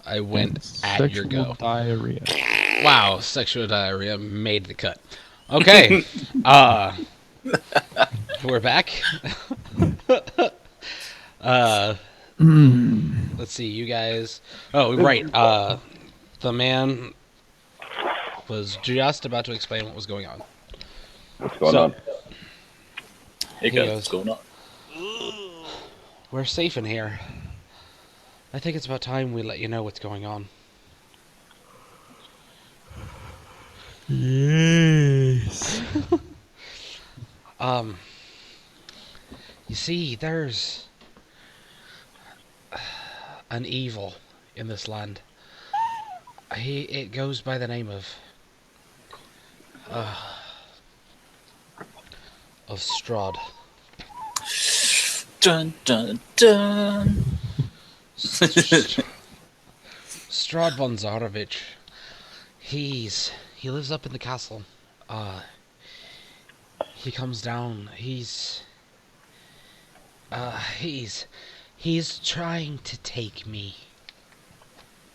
I went at your Sexual go. diarrhea. Wow, sexual diarrhea made the cut. Okay, uh, we're back. uh, let's see, you guys. Oh, right. The man was just about to explain what was going on. What's going So on? Hey he guys, what's goes, going on? "We're safe in here. I think it's about time we let you know what's going on." Yes. Um, you see, there's an evil in this land. It goes by the name uh, of Strahd. Dun dun dun. Strahd von Zarovich. He lives up in the castle. He comes down. He's trying to take me.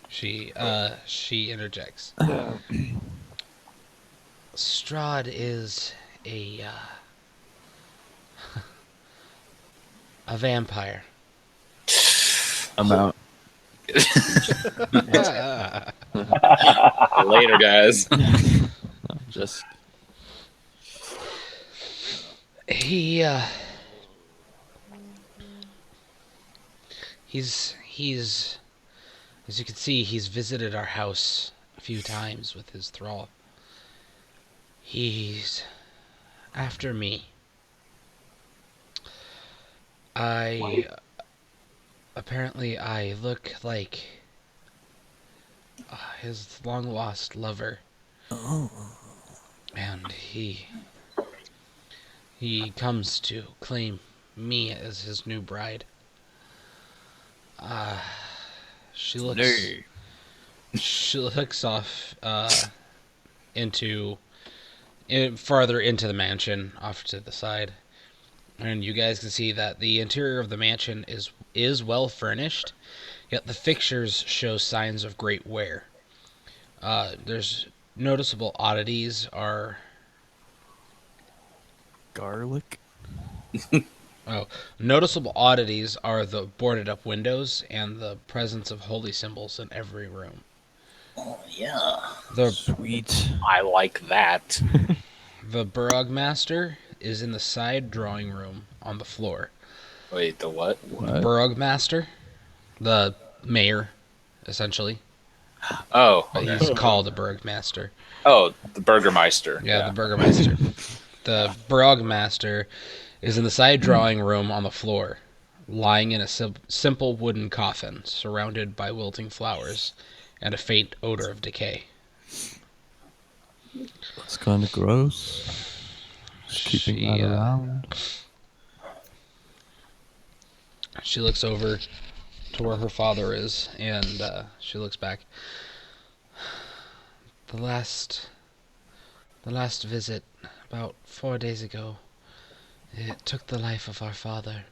She interjects. Strahd is a vampire. I'm out. Later, guys. Just He he's as you can see, he's visited our house a few times with his thrall. He's after me. I apparently I look like his long lost lover, and he comes to claim me as his new bride. Uh, she looks she looks off into farther into the mansion, off to the side, and you guys can see that the interior of the mansion is well furnished, yet the fixtures show signs of great wear. There's noticeable oddities are garlic. noticeable oddities are the boarded up windows and the presence of holy symbols in every room. Oh yeah, The Sweet. I like that. the Burgmaster is in the side drawing room on the floor. Wait, the what? The Burgmaster, the mayor, essentially. Oh, okay. He's called a Burgmaster. Oh, the Burgermeister. Yeah, the Burgermeister. The Burgmaster is in the side drawing room on the floor, lying in a simple wooden coffin, surrounded by wilting flowers and a faint odor of decay. That's kind of gross. Just keeping that around. She looks over to where her father is, and she looks back. The last visit, about 4 days ago, it took the life of our father.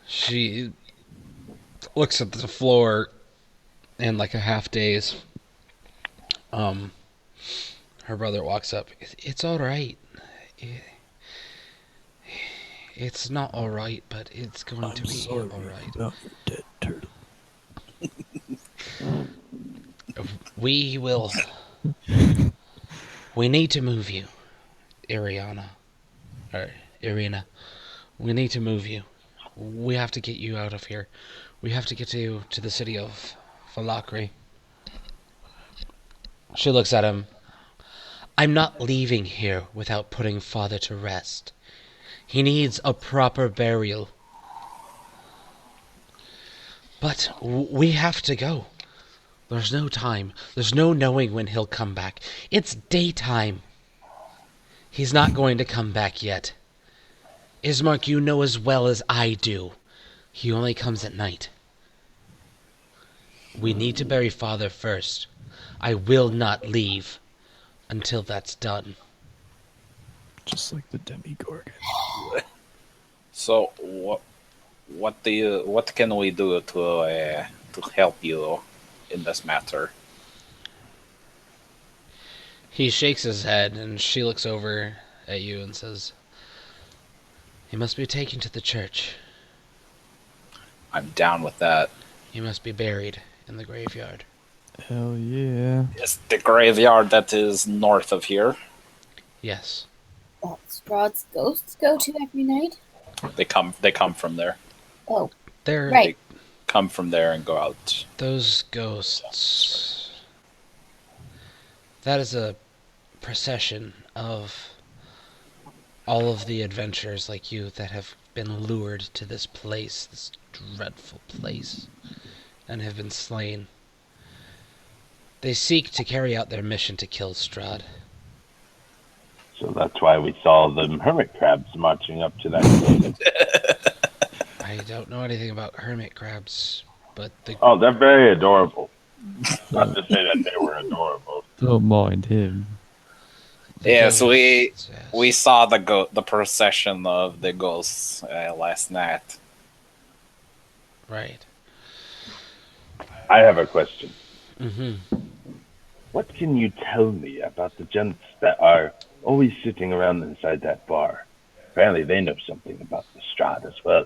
She looks at the floor in like a half daze. Her brother walks up. It's all right. It's not all right, but it's going to be all right. About your dead turtle. We will. We need to move you, Iriana. Or Irina. We need to move you. We have to get you out of here. We have to get you to the city of Falakri. She looks at him. I'm not leaving here without putting father to rest. He needs a proper burial. But we have to go. There's no time. There's no knowing when he'll come back. It's daytime. He's not going to come back yet. Ismark, you know as well as I do. He only comes at night. We need to bury father first. I will not leave until that's done. Just like the Demigorgon. So what? what can we do to help you in this matter? He shakes his head, and she looks over at you and says, "He must be taken to the church. I'm down with that. He must be buried in the graveyard." Hell yeah. It's the graveyard that is north of here. Yes. That Strahd's ghosts go to every night? They come from there. Oh, They're right. Come from there and go out. those ghosts. That is a procession of all of the adventurers like you that have been lured to this place, this dreadful place, and have been slain. They seek to carry out their mission to kill Strahd. So that's why we saw them hermit crabs marching up to that building. I don't know anything about hermit crabs, but the Oh, they're very adorable. Not to say that they were adorable. Don't mind him. Yes, we yes. saw the procession of the ghosts last night. Right. I have a question. Mm-hmm. What can you tell me about the gents that are always sitting around inside that bar? Apparently they know something about the Strahd as well.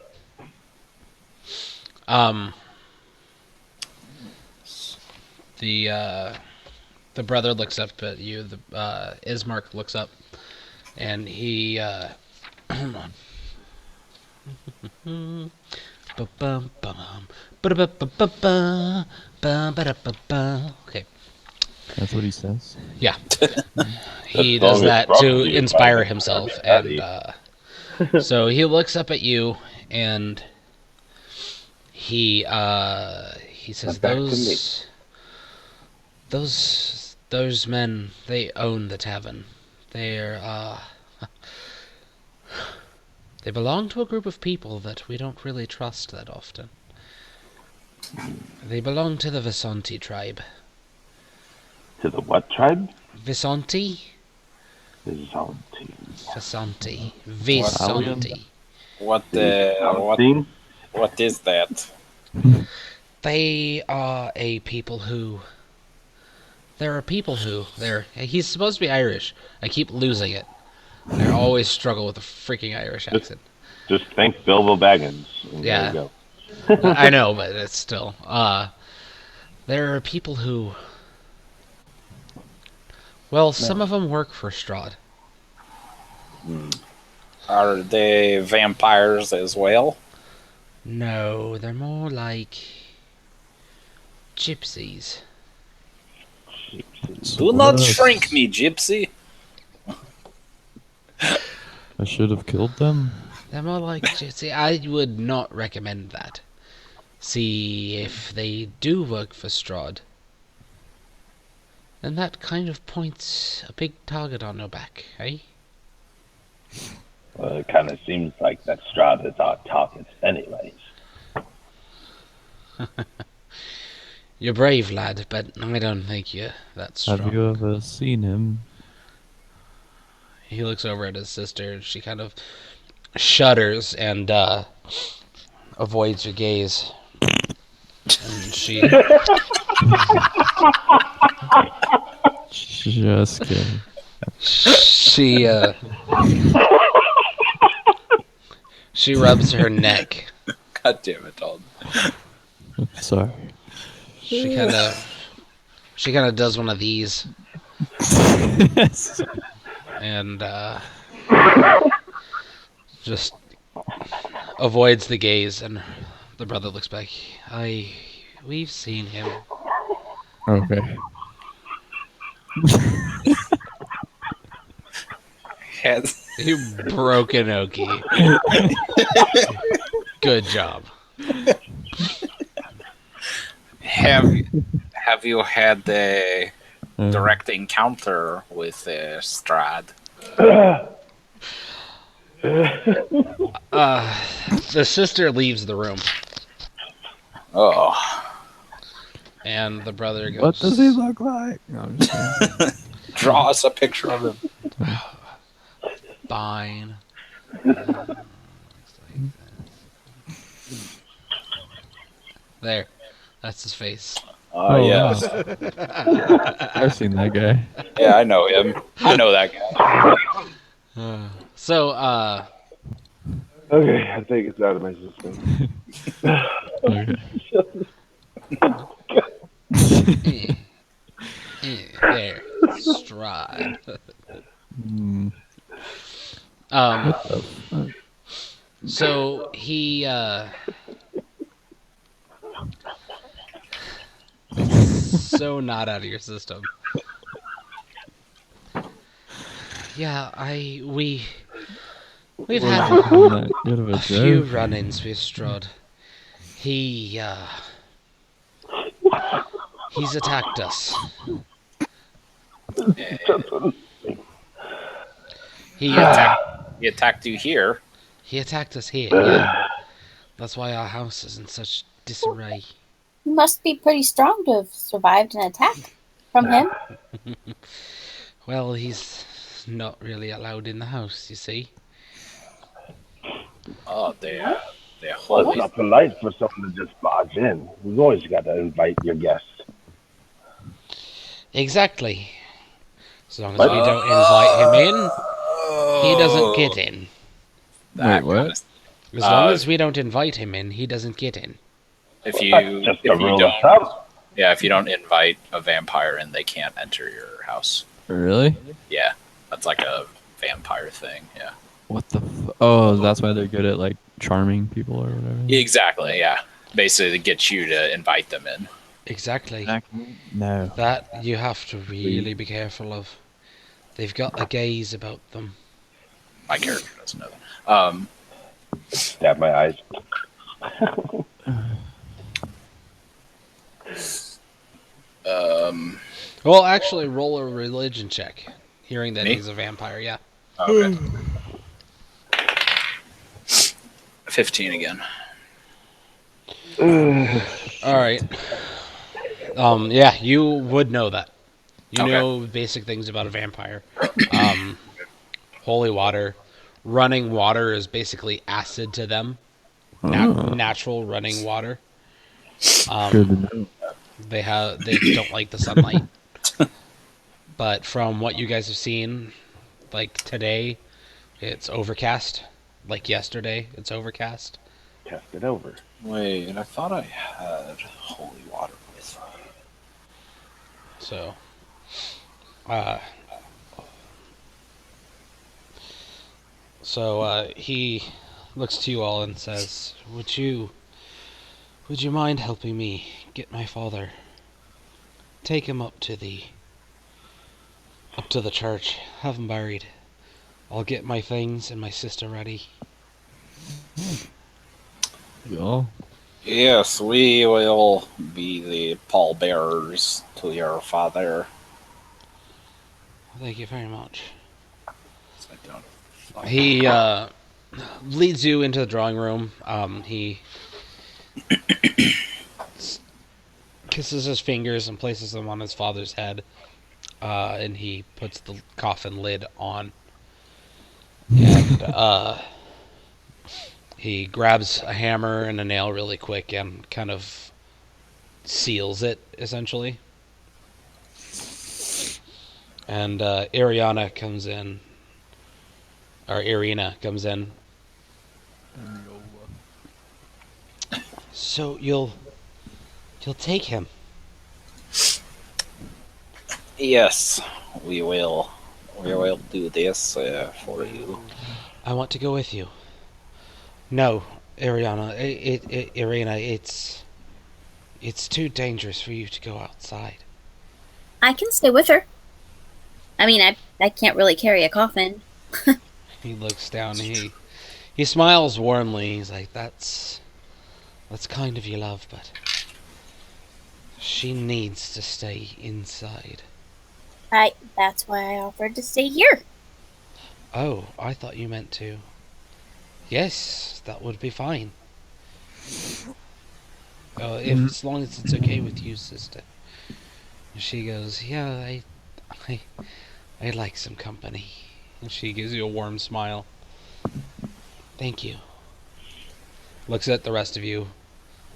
The brother looks up at you. Ismark looks up, and he hold on. Okay. That's what he says. Yeah. He That does song is that brought to to you inspire by himself, Daddy. and so he looks up at you, and he says, Back to me. those men, they own the tavern. They're they belong to a group of people that we don't really trust that often. They belong to the Visanti tribe. To the what tribe? Visanti? Visanti. Visanti. Visanti. What Visanti? what is that? They are a people who... There are people who... He's supposed to be Irish. I keep losing it. I always struggle with a freaking Irish accent. Just think Bilbo Baggins. And Yeah. There you go. I know, but it's still... there are people who... Well, some of them work for Strahd. Are they vampires as well? No, they're more like... gypsies. Do not Yes. shrink me, gypsy. I should have killed them. They're more like gypsy. I would not recommend that. See, if they do work for Strahd, then that kind of points a big target on your back, eh? Well, it kind of seems like that Strahd is our target anyways. You're brave, lad, but I don't think you're that strong. Have you ever seen him? He looks over at his sister, and she kind of shudders and avoids your gaze. And she... Just kidding. She rubs her neck. God damn it, Dalton. Sorry. She kind of does one of these, and just avoids the gaze. And the brother looks back. We've seen him. Okay. Has You broken Oki. Good job. have you had a Uh, direct encounter with Strahd? The sister leaves the room, Oh, and the brother goes, What does he look like? No, I'm just kidding. draw us a picture of him. Fine. There. That's his face. Oh, Yes. I've seen that guy. Yeah, I know him. I know that guy. So, Okay, I think it's out of my system. Okay. there. Strahd. Hmm. Um, What the fuck? so he, so not out of your system. Yeah, we've Was had it even that good of a a few joke? run-ins with Strahd. He's attacked us. He He attacked you here. he attacked us here. Yeah, that's why our house is in such disarray. You must be pretty strong to have survived an attack from him. Well, he's not really allowed in the house, you see. Oh, they're Well, holy. it's not polite for someone to just barge in. You've always got to invite your guests. Exactly. As long as we don't invite him in, he doesn't get in. That Wait, what? kind of- As long as we don't invite him in, he doesn't get in. if That's you just if a you rule of don't thumb. if you don't invite a vampire in, they can't enter your house. Really? Yeah, that's like a vampire thing. Yeah. What the? Oh, that's why they're good at like charming people or whatever. Exactly. Yeah. Basically, to get you to invite them in. Exactly. No. That you have to really be careful of. They've got a gaze about them. My character doesn't know that. Stab my eyes. Well, actually, roll a religion check. Hearing that Me? he's a vampire, yeah. Okay. 15 again. All right. Yeah, you would know that. You Okay. know basic things about a vampire. Holy water, running water is basically acid to them. Natural running water. Good to know. They don't like the sunlight. But from what you guys have seen, like today, it's overcast. Like yesterday, it's overcast. Test it over. Wait, I thought I had holy water with me. So, he looks to you all and says, would you mind helping me get my father? Take him up to the church, have him buried. I'll get my things and my sister ready. Yeah. Yes, we will be the pallbearers to your father. Thank you very much. I don't. He leads you into the drawing room. He kisses his fingers and places them on his father's head. And he puts the coffin lid on. And he grabs a hammer and a nail really quick and kind of seals it, essentially. And Ariana comes in. Or Irina comes in. So you'll take him. Yes, we will. We will do this for you. I want to go with you. No, Ariana, Irina, it's too dangerous for you to go outside. I can stay with her. I mean, I can't really carry a coffin. He looks down and he smiles warmly. He's like, that's kind of you, love, but she needs to stay inside. That's why I offered to stay here. Oh, I thought you meant to. Yes, that would be fine. As long as it's okay with you, sister. She goes, yeah, I like some company. And she gives you a warm smile. Thank you. Looks at the rest of you.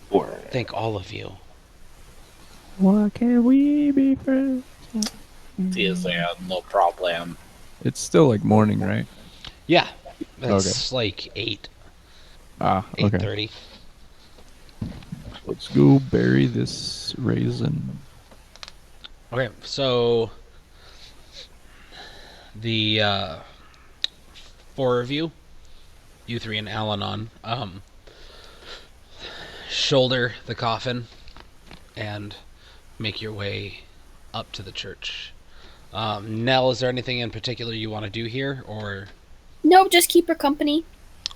Or thank all of you. Why can't we be friends? Yes, no problem. It's still like morning, right? Yeah, it's like 8, Okay. 8:30. Let's go bury this raisin. Okay, so the 4 of you, you 3 and Alanon, shoulder the coffin and make your way up to the church. Nell, is there anything in particular you want to do here, or? No, just keep her company.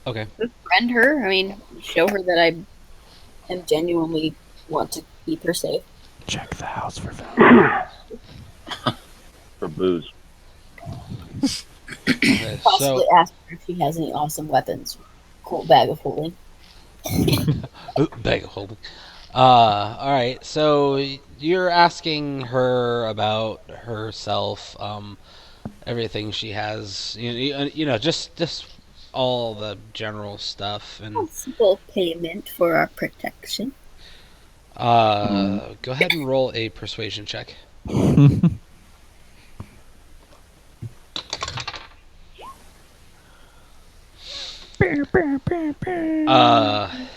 Okay. Befriend her. I mean, show her that I am genuinely want to keep her safe. Check the house for valuables. For booze. Okay, Possibly ask her if she has any awesome weapons. Cool bag of holding. Bag of holding. All right. So you're asking her about herself, everything she has. You know, just all the general stuff, and Possible payment for our protection. go ahead and roll a persuasion check.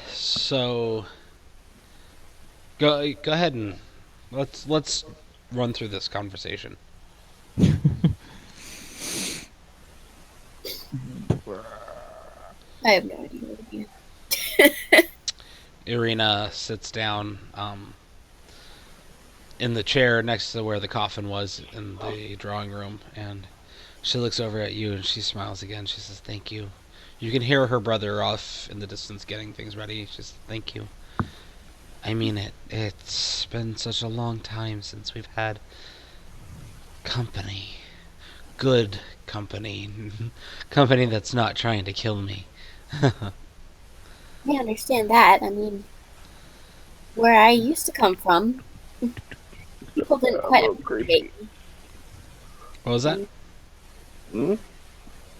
So go ahead and let's run through this conversation. I have no idea what to do. Irina sits down in the chair next to where the coffin was in the drawing room, and she looks over at you and she smiles again. She says, "Thank you." You can hear her brother off in the distance getting things ready. She says, "Thank you. I mean it. It's been such a long time since we've had company. Good company. Company that's not trying to kill me." I understand that. I mean, where I used to come from, people didn't quite appreciate me. What was that? Hmm?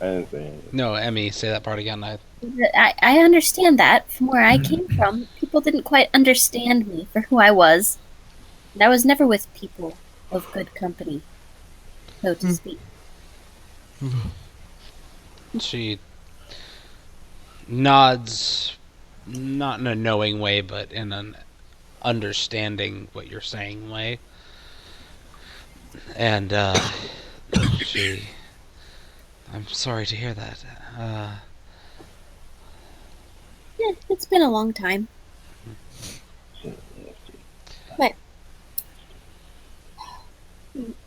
I didn't say anything. No, Emmy, say that part again. I understand that. From where I came from, people didn't quite understand me for who I was. And I was never with people of good company, so to speak. She nods, not in a knowing way, but in an understanding what you're saying way. And I'm sorry to hear that. Yeah, it's been a long time. But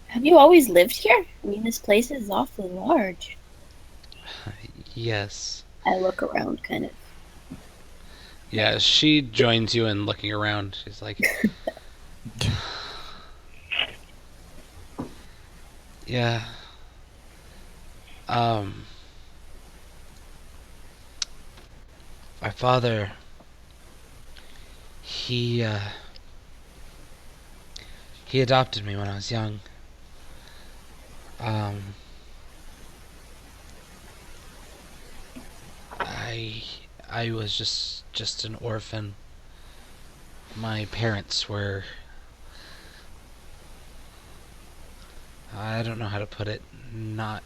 have you always lived here? I mean, this place is awfully large. Yes. I look around, kind of. Yeah, she joins you in looking around. She's like, yeah. My father, he adopted me when I was young. I was just an orphan. My parents were, I don't know how to put it, not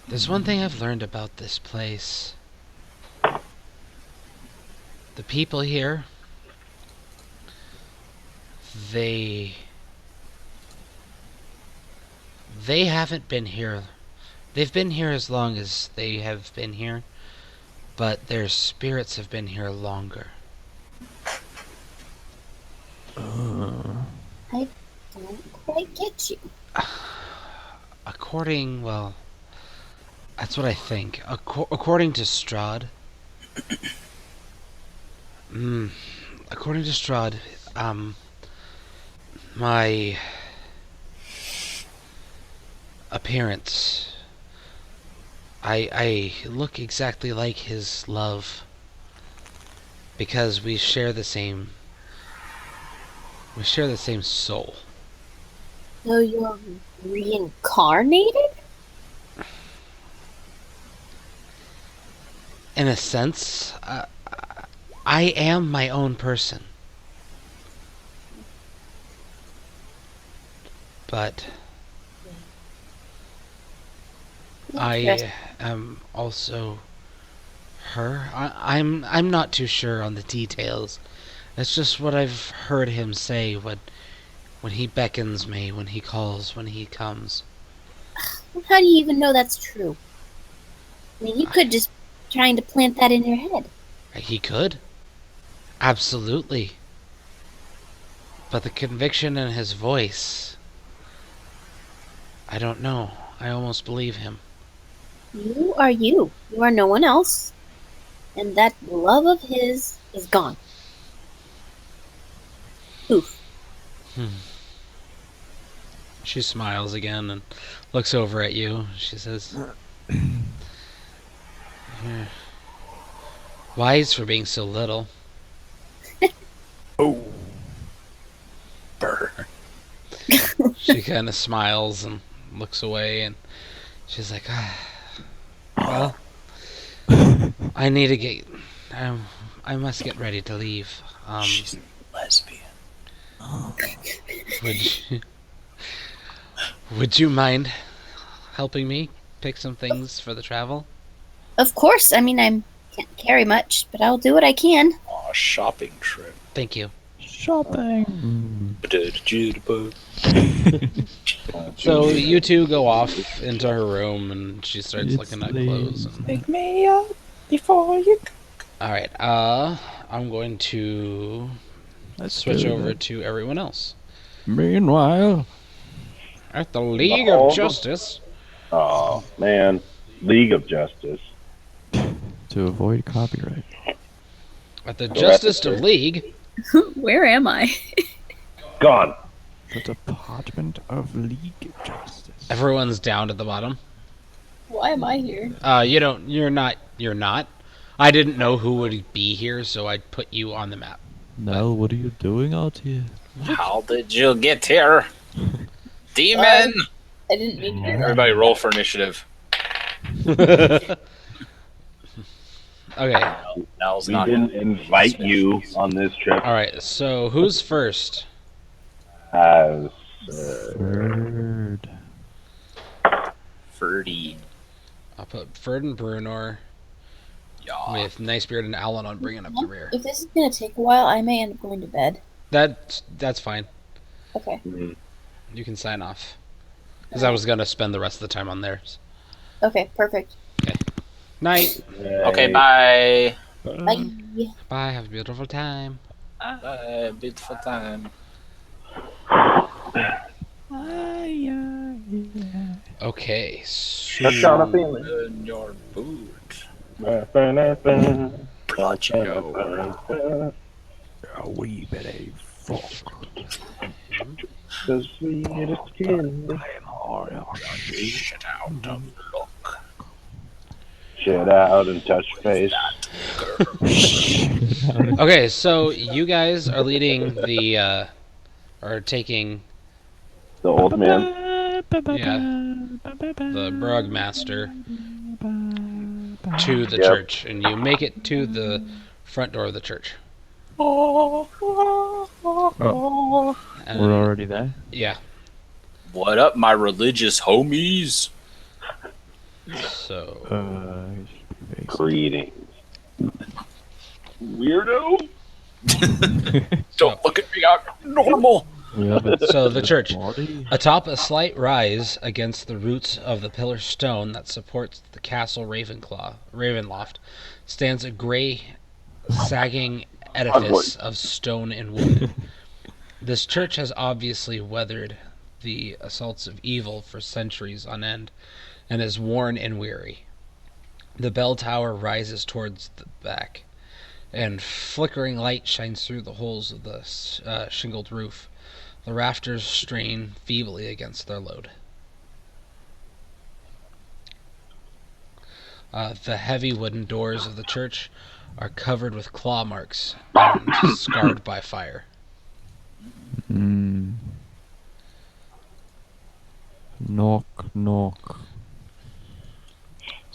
There's one thing I've learned about this place. The people here, they haven't been here. They've been here as long as they have been here, but their spirits have been here longer. I don't quite get you. Well, that's what I think. According to Strahd, my appearance, I look exactly like his love because we share the same soul. So you're reincarnated? in a sense, I am my own person. But I am also her. I'm not too sure on the details. It's just what I've heard him say when he beckons me, when he calls, when he comes. How do you even know that's true? I mean, you could just trying to plant that in your head. He could. Absolutely. But the conviction in his voice, I don't know. I almost believe him. You are you. You are no one else. And that love of his is gone. Oof. She smiles again and looks over at you. She says, "You're wise for being so little." Oh. Burn. She kind of smiles and looks away, and she's like, well, I need to get... I must get ready to leave. She's a lesbian. Would you mind helping me pick some things for the travel? Of course. I mean, I can't carry much, but I'll do what I can. Aw, shopping trip. Thank you. Shopping. So you two go off into her room, and she starts looking at clothes. And... Pick me up before you. All right. I'm going to switch over to everyone else. Meanwhile, At the League of Justice. Oh, man. League of Justice. to avoid copyright. At the Justice of League. Where am I? Gone. The Department of League Justice. Everyone's down at the bottom. Why am I here? You're not. I didn't know who would be here, so I put you on the map. Nell, what are you doing out here? How did you get here? Demon! I didn't mean to. Everybody roll for initiative. Okay. Nell's We not. didn't invite you on this trip. Alright, so who's first? As Third. Ferdy. I'll put Ferd and Brunor Yeah. with Nicebeard and Alan on bringing up the rear. If this is gonna take a while, I may end up going to bed. That's fine. Okay. You can sign off. Because I was going to spend the rest of the time on theirs. Okay, perfect. Night. Okay, bye. Bye. Bye. Have a beautiful time. Bye. Beautiful time. Okay. So touch on a feeling. In your boot. The Let you go. Weebity fuck. sweetest candy. Shit out of luck. Shit out and touch face. Okay, so you guys are leading the or taking The old man. the Brugmaster to the Yep. church, and you make it to the front door of the church. And, We're already there. yeah. What up, my religious homies? So Greetings. Weirdo. Don't look at me, I'm normal. So the church. Body? Atop a slight rise against the roots of the pillar stone that supports the castle Ravenloft stands a gray, sagging edifice of stone and wood. This church has obviously weathered the assaults of evil for centuries on end and is worn and weary. The bell tower rises towards the back, and flickering light shines through the holes of the shingled roof. The rafters strain feebly against their load. The heavy wooden doors of the church are covered with claw marks and scarred by fire. Knock, knock.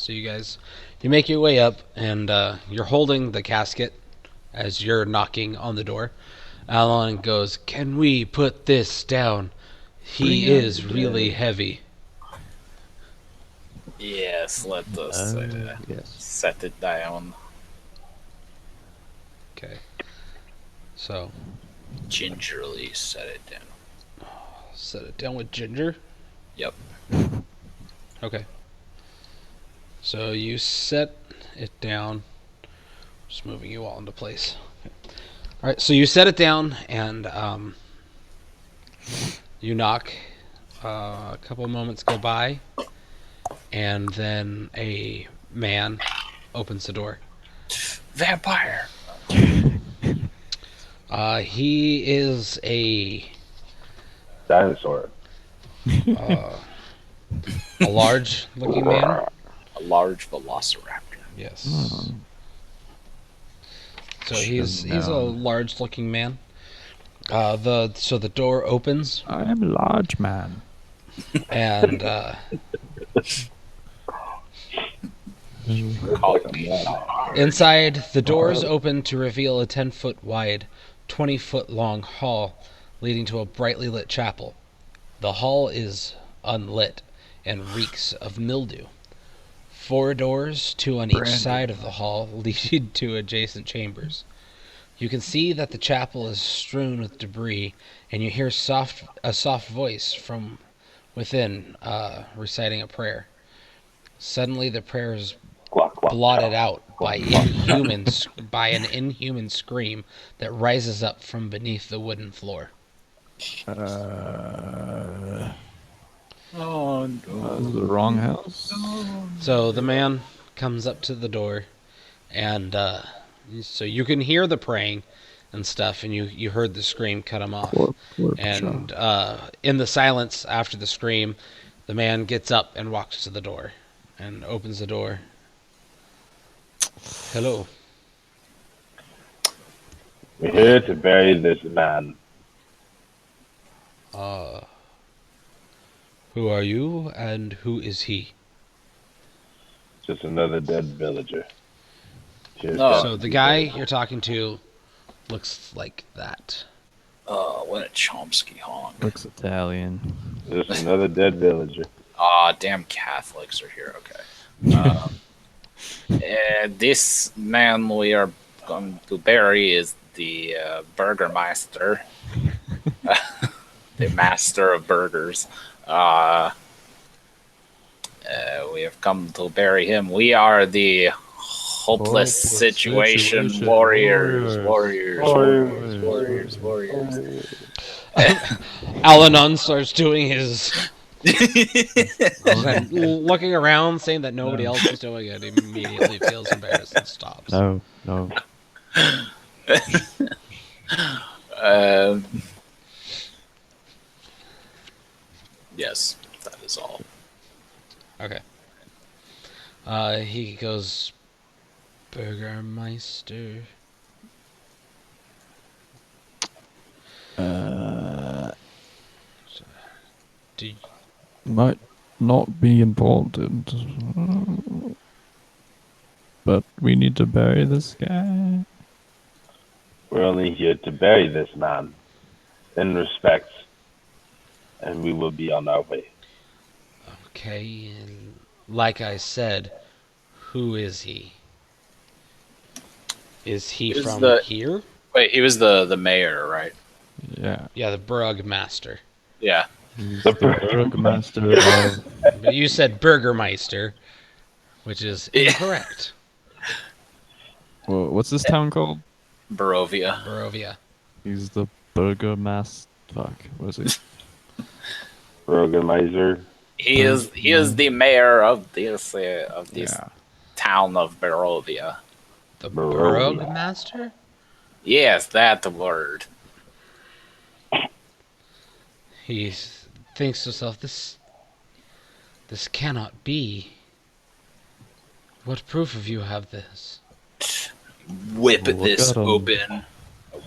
So you make your way up, and you're holding the casket as you're knocking on the door. Alan goes, "Can we put this down? He is really heavy." Yes, let us Yes. set it down. Okay. So, Gingerly set it down. set it down with Ginger. Yep. Okay. So you set it down. Just moving you all into place. Okay. All right. So you set it down, and you knock. A couple moments go by, and then a man opens the door. Vampire. He is a Dinosaur. a large-looking man. A large velociraptor. Yes. Hmm. So he's Should've a known. large-looking man. The door opens, I am a large man. and Call me. inside the doors open to reveal a 10-foot wide, 20-foot long hall leading to a brightly lit chapel. The hall is unlit and reeks of mildew. 4 doors, 2 on each Brandy. side of the hall, lead to adjacent chambers. You can see that the chapel is strewn with debris, and you hear a soft voice from within reciting a prayer. Suddenly, the prayer is Quack, quack. blotted out by by an inhuman scream that rises up from beneath the wooden floor. Oh, The wrong house. So the man comes up to the door, and so you can hear the praying and stuff, and you heard the scream cut him off. Poor And child. in the silence after the scream, the man gets up and walks to the door and opens the door. Hello. We're here to bury this man. Who are you, and who is he? Just another dead villager. Cheers, Oh. Captain. So the guy you're talking to looks like that. what a Chomsky honk. Looks Italian. Just another dead villager. Ah, damn Catholics are here. Okay. This man we are going to bury is the Burgermeister, the master of burgers. We have come to bury him. We are the hopeless situation warriors. Al-Anon starts doing his... looking around, saying that nobody else is doing it, immediately feels embarrassed and stops. No. Yes, that is all. Okay. He goes, Burgermeister. Do Might not be important. But we need to bury this guy. We're only here to bury this man. In respect. And we will be on our way. Okay, and like I said, who is he? Is he Is from the- here? Wait, he was the mayor, right? Yeah. Yeah, the Burgmaster. Yeah. He's the Burgmaster of... But you said Burgermeister, which is incorrect. Well, what's this town called? Barovia. Barovia. He's the Burgermaster... Fuck, what is he? Burgermeister. He is the mayor of this Yeah. town of Barovia. The Barovia. Burgmaster? Yes, that word. He thinks to himself, this cannot be. What proof of you have this? Whip Look this at 'em. open.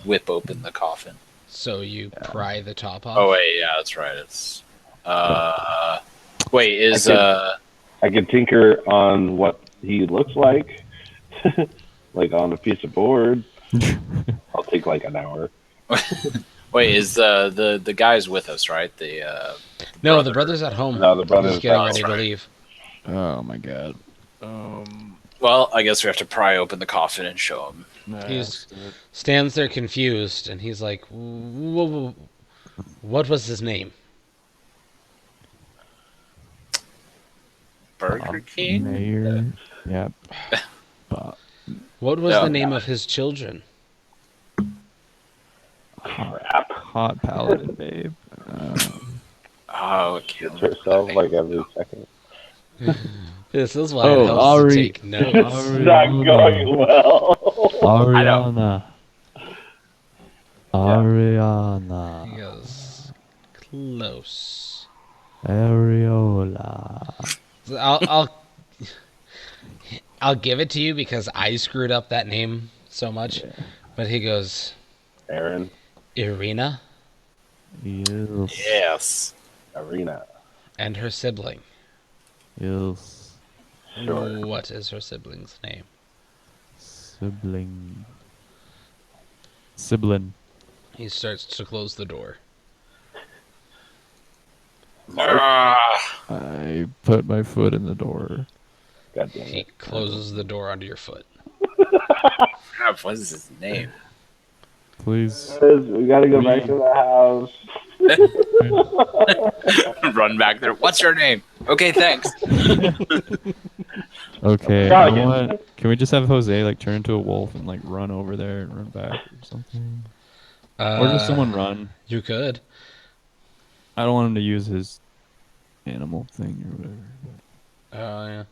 Whip open the coffin. So you pry the top off? Oh wait, yeah, that's right. It's wait, is I I can tinker on what he looks like, like on a piece of board. I'll take like an hour. Wait, is the guy's with us, right? No, the brother's at home. No, the brother's He's getting out. ready to Right. leave. Oh my god. Well, I guess we have to pry open the coffin and show him. He's stands there confused, and he's like, "What was his name?" Burger King? Mayor. Yep. What was No. the name of his children? Hot paladin, babe. Oh, okay. Gets herself like every second. This is why it Oh, helps Ari. to take notes. It's not going well. Ariana. He Ariana. goes close. Areola. I'll give it to you because I screwed up that name so much. But he goes, Aaron, Irina Yes. Yes. Arena. and her sibling. Yes. Sure. What is her sibling's name? Sibling. Sibling. He starts to close the door. I put my foot in the door. God damn He it. closes the door onto your foot. Crap, what is his name? Please. We gotta go back to the house. Run back there. What's your name? Okay, thanks. Okay. Try I again. want, can we just have Jose like turn into a wolf and like run over there and run back or something? Or just someone run. You could. I don't want him to use his animal thing or whatever. Oh, yeah.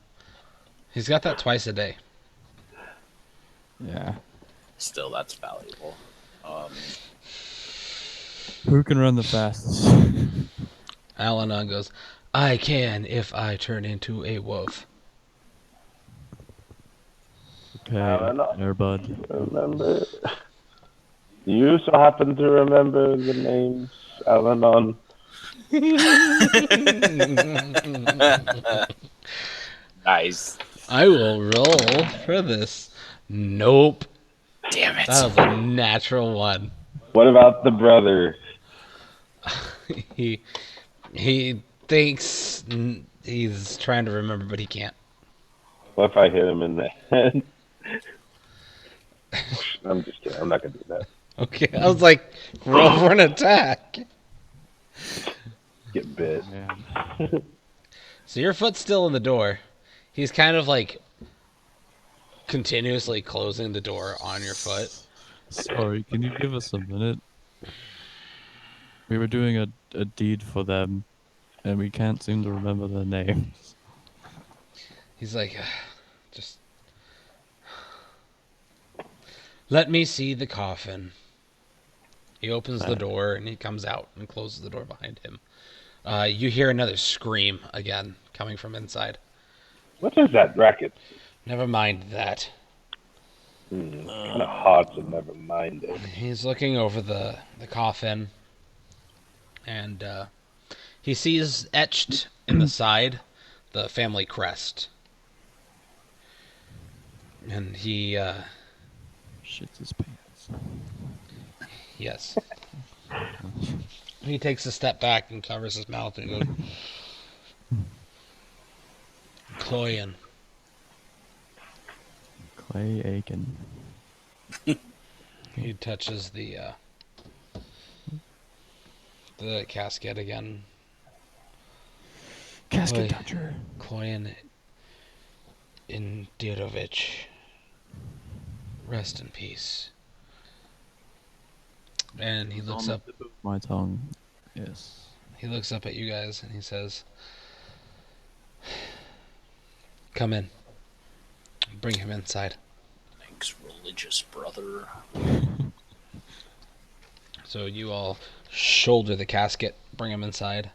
He's got that twice a day. Yeah. Still, that's valuable. Who can run the fastest? Alanon goes, I can if I turn into a wolf. Okay, Alanon. Airbud. Remember? Do you so happen to remember the names Alanon? Nice. I will roll for this. Nope. Damn it. That was a natural one. What about the brother? He thinks he's trying to remember, but he can't. What if I hit him in the head? I'm just kidding. I'm not gonna do that. Okay, I was like, roll for an attack. Get bit. Man. So your foot's still in the door. He's kind of like continuously closing the door on your foot. Sorry, can you give us a minute? We were doing a deed for them, and we can't seem to remember their names. He's like, just let me see the coffin. He opens the door and he comes out and closes the door behind him. You hear another scream again coming from inside. What is that racket? Never mind that. Kind of hard to never mind it. He's looking over the coffin, and he sees etched in the side the family crest. And he, Shits his pants. yes. He takes a step back and covers his mouth and goes, Cloyan. Clay Aiken. He touches the casket again. Casket Oi. toucher. Cloyan Indirovich. Rest in peace. And he looks up. My tongue. Yes. He looks up at you guys and he says, "Come in. Bring him inside." Thanks, religious brother. So you all shoulder the casket, bring him inside.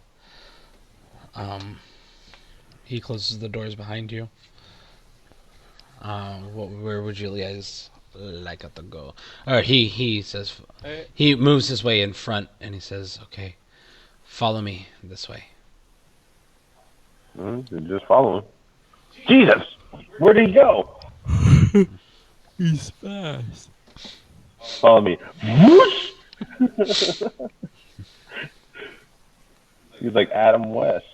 He closes the doors behind you. Where would you guys like it to go? Or he says, he moves his way in front and he says, "Okay, follow me this way." You just follow him. Jesus! Where'd he go? He's fast. Follow me. Whoosh! He's like Adam West.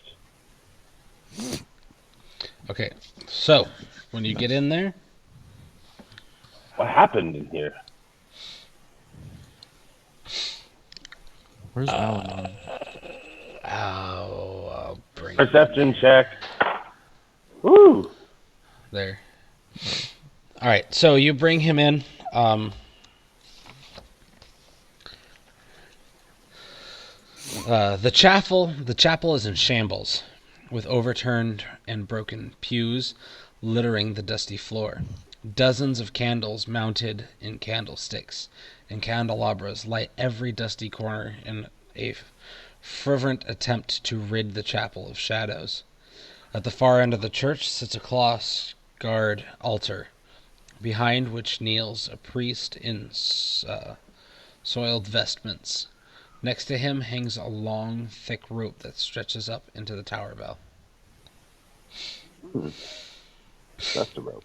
Okay, so when you get in there, What happened in here? Where's Alan? I'll bring Perception check. Woo! there. All right, so you bring him in. The chapel is in shambles, with overturned and broken pews littering the dusty floor. Dozens of candles mounted in candlesticks and candelabras light every dusty corner in a fervent attempt to rid the chapel of shadows. At the far end of the church sits a cloth-scarred altar, behind which kneels a priest in soiled vestments. Next to him hangs a long, thick rope that stretches up into the tower bell. That's the rope.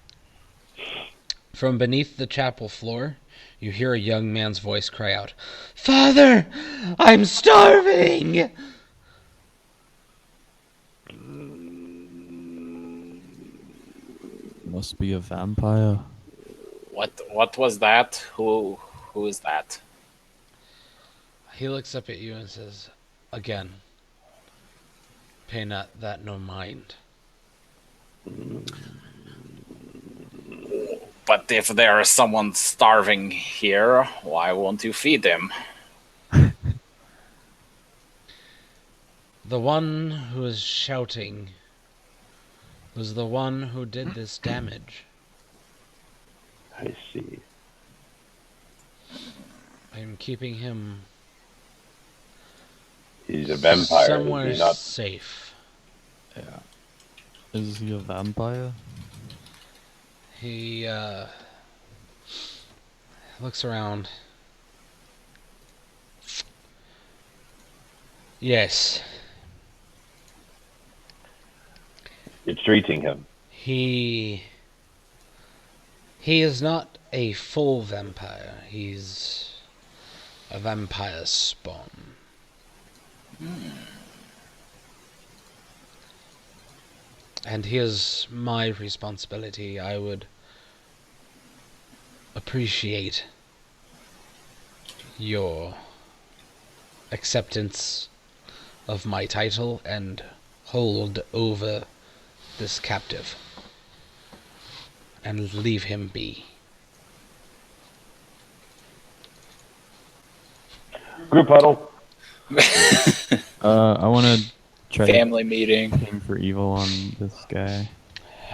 From beneath the chapel floor, you hear a young man's voice cry out, "Father, I'm starving!" Must be a vampire. What was that? Who is that? He looks up at you and says, "Again, pay not that no mind." But if there is someone starving here, why won't you feed him? The one who is shouting was the one who did this damage. I see. I am keeping him He's a vampire. somewhere Is he not? safe. Yeah. Is he a vampire? He looks around. Yes, You're treating him. he is not a full vampire. He's a vampire spawn. And he is my responsibility. I would appreciate your acceptance of my title and hold over this captive and leave him be. Group huddle. I want to try to Family meeting. aim for evil on this guy.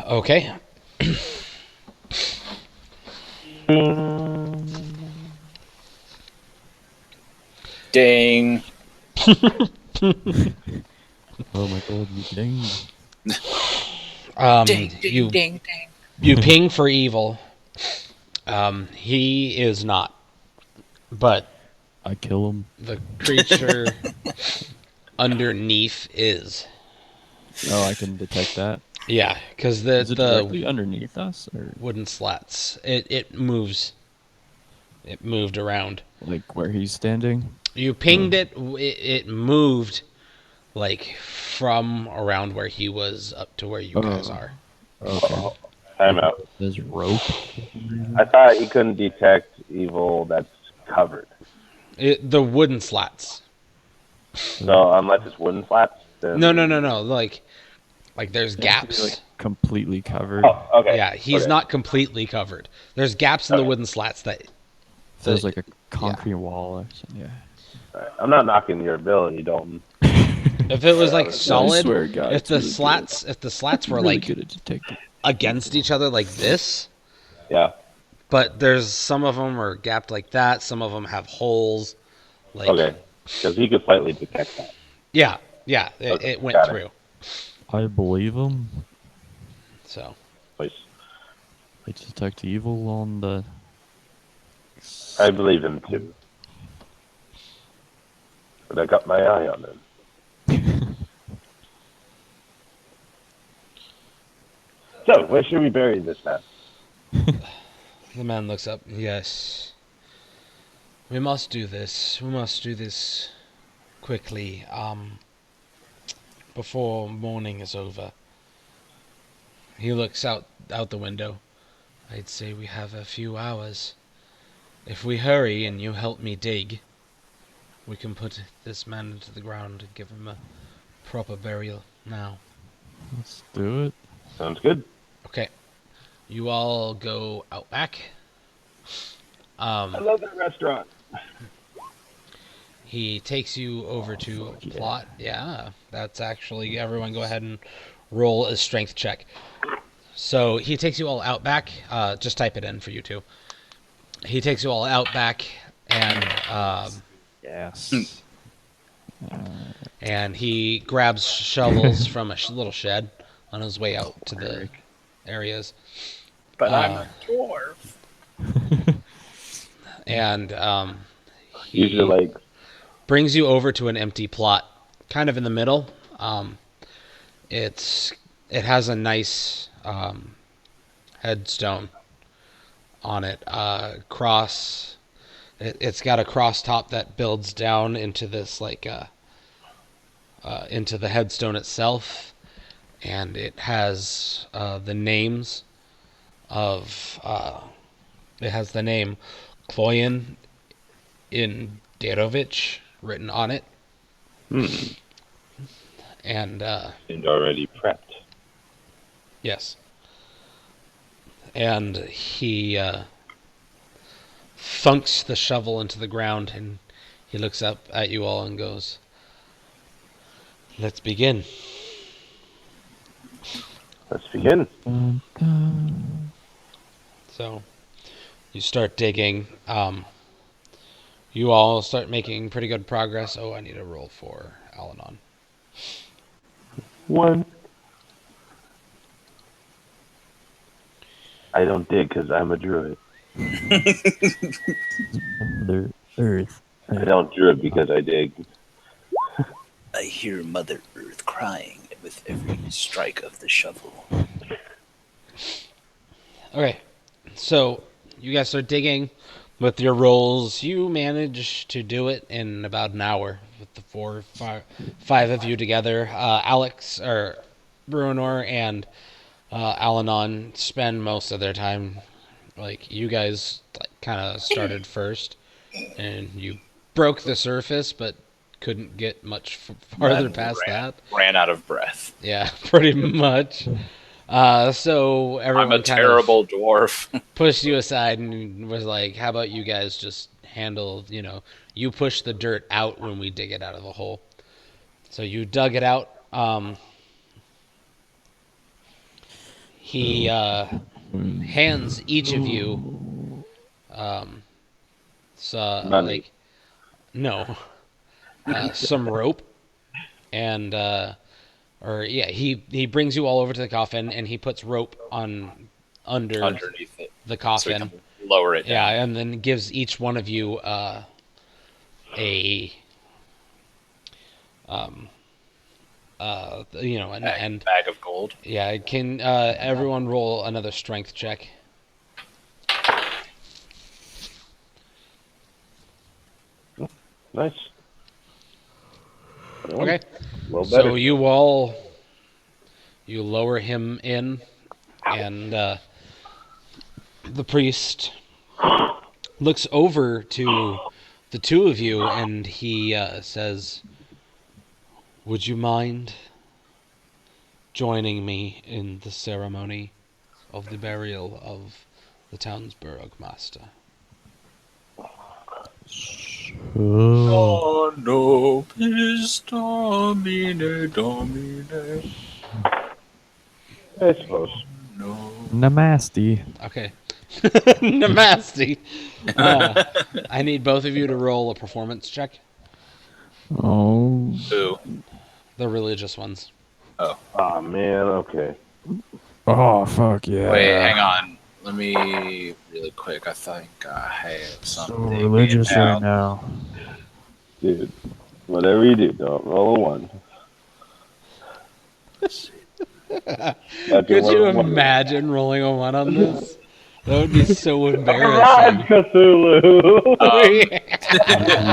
Okay. Ding. Oh my god, you dinged. You you ping for evil. He is not, but I kill him. the creature underneath is. Oh, I can detect that. Yeah, because Is it the directly underneath us, or wooden slats, it moves. It moved around. like where he's standing? You pinged it. It moved, like from around where he was up to where you guys are. Okay. Time out. There's rope. I thought he couldn't detect evil that's covered. The wooden slats. So unless it's wooden flats, then... No. Like there's It has to be, gaps. like, completely covered. Oh, okay. Yeah, he's Okay. not completely covered. There's gaps in the Okay. wooden slats that. There's like a concrete wall or something. Yeah. Alright, I'm not knocking your ability, Dalton. If it was like I solid, swear, God, if it's the really slats were Really like good at detecting. against each other like this, Yeah. but there's some of them are gapped like that. Some of them have holes. Like Okay. Because he could slightly detect that. yeah, Okay, it went got it. through. I believe him. So Please. I detect evil on the. I believe him too. But I got my eye on him. So, where should we bury this man? The man looks up. Yes. We must do this. We must do this quickly. Before morning is over. He looks out the window. I'd say we have a few hours. If we hurry and you help me dig, we can put this man into the ground and give him a proper burial now. Let's do it. Sounds good. Okay. You all go out back. I love that restaurant. He takes you over to fuck yeah. plot. Yeah, that's actually everyone. Go ahead and roll a strength check. So he takes you all out back. Just type it in for you two. He takes you all out back, and Yes. and he grabs shovels from a little shed on his way out to the areas. But I'm a dwarf. And Use your legs. brings you over to an empty plot, kind of in the middle. It has a nice headstone on it. It's got a cross top that builds down into this into the headstone itself, and it has the names of it has the name Kloyan Inderovich written on it. And And already prepped. yes. And he thunks the shovel into the ground, and he looks up at you all and goes, "Let's begin." Let's begin. Dun, dun. So you start digging. You all start making pretty good progress. Oh, I need a roll for Alanon. 1. I don't dig because I'm a druid. Mother Earth. I don't druid because I dig. I hear Mother Earth crying with every strike of the shovel. Okay, so you guys start digging with your rolls. You manage to do it in about an hour with the five of you together. Alex or Bruenor and Alanon spend most of their time. Like, you guys kind of started first, and you broke the surface, but couldn't get much farther past that. Ran out of breath. Yeah, pretty much. So everyone I'm a kind terrible dwarf. of pushed you aside and was like, "How about you guys just handle? You push the dirt out when we dig it out of the hole." So you dug it out. He hands each of you Money. some rope, and he brings you all over to the coffin, and he puts rope Underneath it. the So coffin. we can lower it Yeah, down. and then gives each one of you a and Bag of gold. yeah, can everyone roll another strength check? Nice. Okay. Well, better. So you lower him in, and the priest looks over to the two of you, and he says, "Would you mind joining me in the ceremony of the burial of the town's burgmaster?" Oh. Oh no, please domine, domine. I suppose. No. Namaste. Okay. Namaste. I need both of you to roll a performance check. Oh. Ooh. The religious ones. Oh man. Okay. Oh, fuck yeah. Wait, hang on. Let me really quick. I think I have So something. religious down. right now. Dude. Whatever you do, don't roll a 1. Let's see. That'd be Could you wonderful. imagine rolling a 1 on this? That would be so Alright, embarrassing. Cthulhu!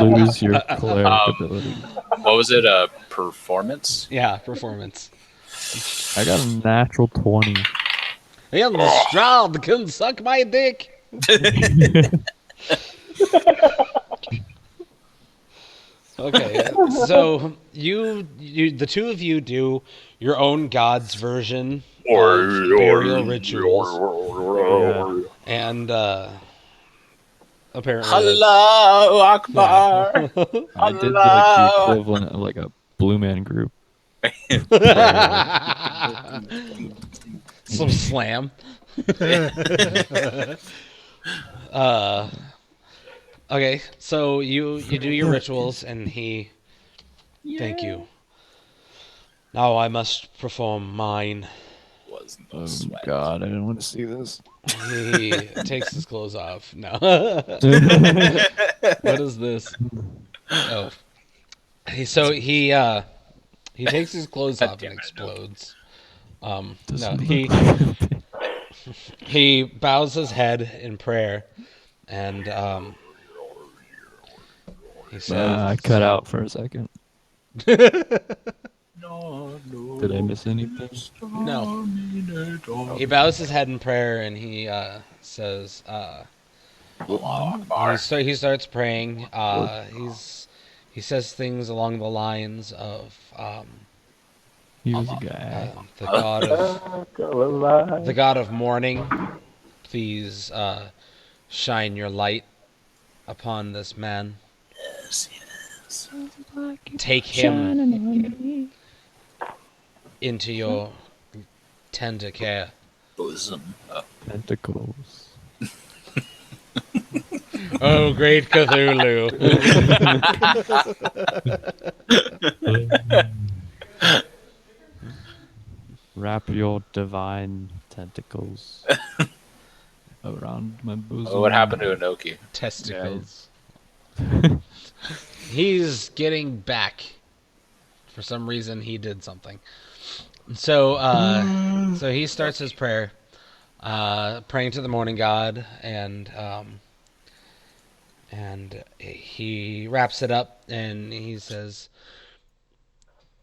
You lose your cleric ability. What was it? Performance? Yeah, performance. I got a natural 20. And the Strahd can suck my dick. Okay, so you, the two of you do your own god's version of burial rituals, and apparently, Hello, Akbar. I did like the equivalent of like a Blue Man Group. some slam. Okay, so you do your rituals, and he. Thank you. Now I must perform mine. Was no Oh sweat. God, I didn't want to see this. He takes his clothes off. No. What is this? Oh. He takes his clothes off and explodes. No, he bows his head in prayer, and he says, I cut out for a second. No, no. Did I miss anything? No. He bows his head in prayer, and he says, Allahu Akbar. he starts praying. He says things along the lines of He was a guy. the god of morning. Please shine your light upon this man. Yes, yes. Take him into your tender care. Bosom. Tentacles. Oh, great Cthulhu! Wrap your divine tentacles around my bosom. Oh, what happened to Inoki? Testicles. He's getting back. For some reason, he did something. So he starts his prayer, praying to the morning god, and he wraps it up, and he says,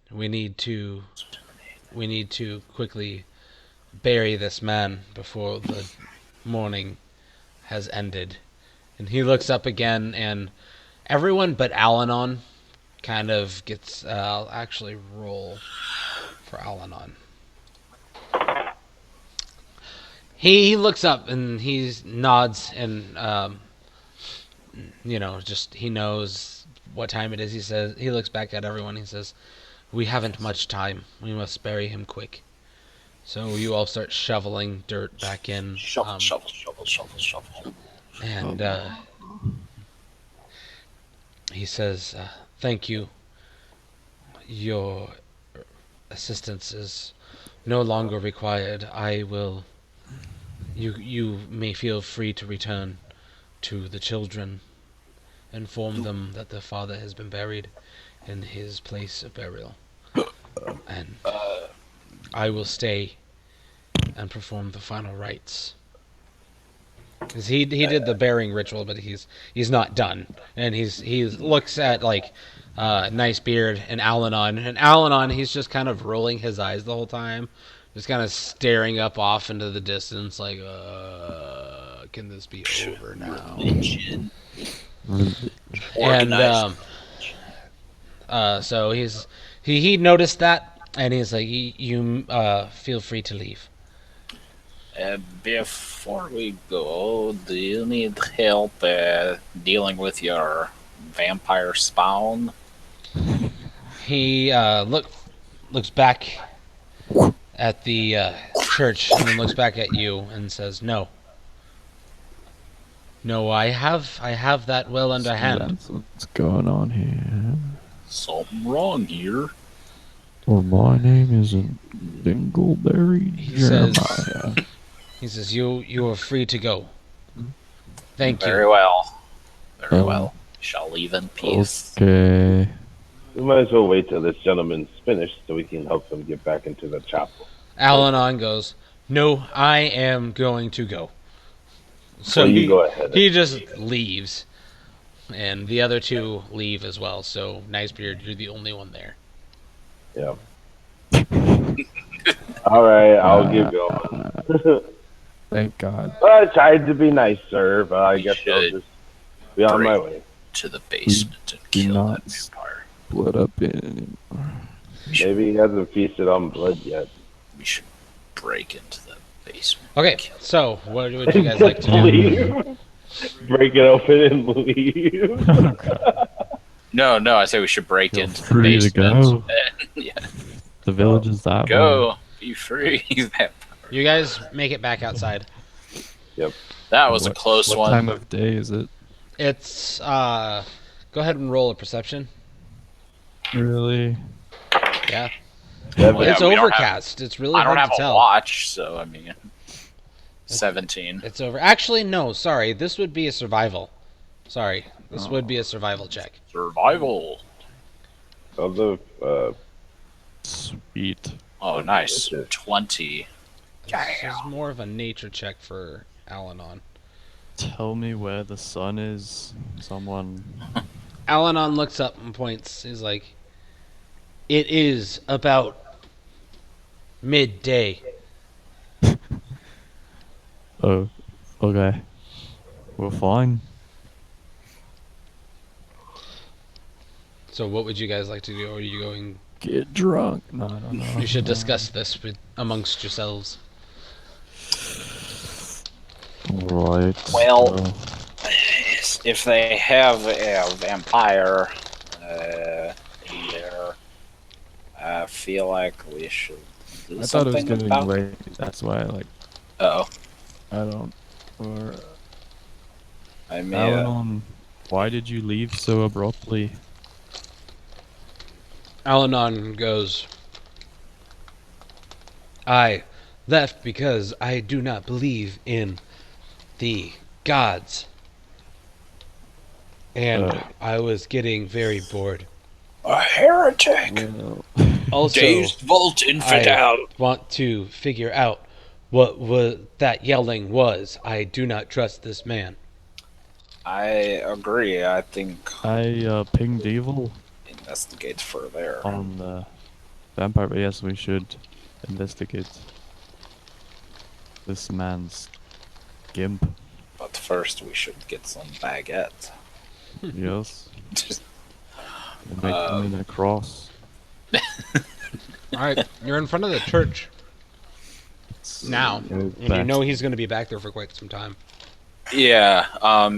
"We need to quickly bury this man before the morning has ended." And he looks up again, and everyone but Al-Anon kind of gets. I'll actually roll for Al-Anon. He looks up and he nods, and just he knows what time it is. He looks back at everyone. He says, "We haven't much time. We must bury him quick." So you all start shoveling dirt back in. Shovel. And he says, "Thank you. Your assistance is no longer required. I will. You may feel free to return to the children. Inform them that their father has been buried in his place of burial, and I will stay and perform the final rites." Because he did the burying ritual, but he's not done, and he looks at Nice Beard and Al-Anon, he's just kind of rolling his eyes the whole time, just kind of staring up off into the distance, like, can this be over now? And so he noticed that, and he's like, you feel free to leave. Before we go, do you need help dealing with your vampire spawn? He looks back at the church, and then looks back at you and says, "No, I have that well under hand." That's what's going on here. Something wrong here. Well, my name isn't Dingleberry Jeremiah. He says, "You are free to go. Thank you." Very well. Very well. Shall leave in peace. Okay. We might as well wait till this gentleman's finished so we can help him get back into the chapel. Al-Anon goes, "No, I am going to go." So Well, you he, go ahead. he just leaves. And the other two leave as well, so Nicebeard, you're the only one there. Yeah. All right, I'll get going. Thank God. I tried to be nice, sir, but I We guess I'll should just be on my break way. to the basement and do kill not that vampire. Split up in anymore. Maybe he hasn't feasted on blood yet. We should break into the basement. Okay, so what would you guys like to do? Leave. Break it open and leave. No, I say we should break Feel into the free to basement. go. Yeah, The village is that way. go. Be free. You guys make it back outside. That was a What- close what one. time of day is it? It's go ahead and roll a perception. Really? Yeah. Seven. Well, yeah, It's we don't have- overcast. It's really I don't hard have to a tell. watch, so I mean, 17. It's over. Actually, no, sorry. This would be a survival. Sorry. This would be a survival check. Survival. Although, Sweet. Oh, nice. Okay. 20. This is more of a nature check for Al-Anon. Tell me where the sun is. Someone. Al-Anon looks up and points. He's like, "It is about midday." Oh, okay. We're fine. So what would you guys like to do? Are you going... Get drunk. No, I don't know. You should discuss this amongst yourselves. Right. Well- so- If they have a vampire in there, I feel like we should do I thought it was something getting about late. That's why, Uh-oh. I don't. Or I mean, Al-Anon, why did you leave so abruptly? Al-Anon goes, "I left because I do not believe in the gods. And Oh. I was getting very bored. a heretic! Well, Also, Dazed Vault Infidel! want to figure out what that yelling was. I do not trust this man." I agree. I think I pinged evil investigate further. on the vampire, but yes, we should investigate this man's gimp. But first, we should get some baguette. Yes. And make him in a cross. Alright, you're in front of the church now. Go And you back. know he's going to be back there for quite some time. Yeah.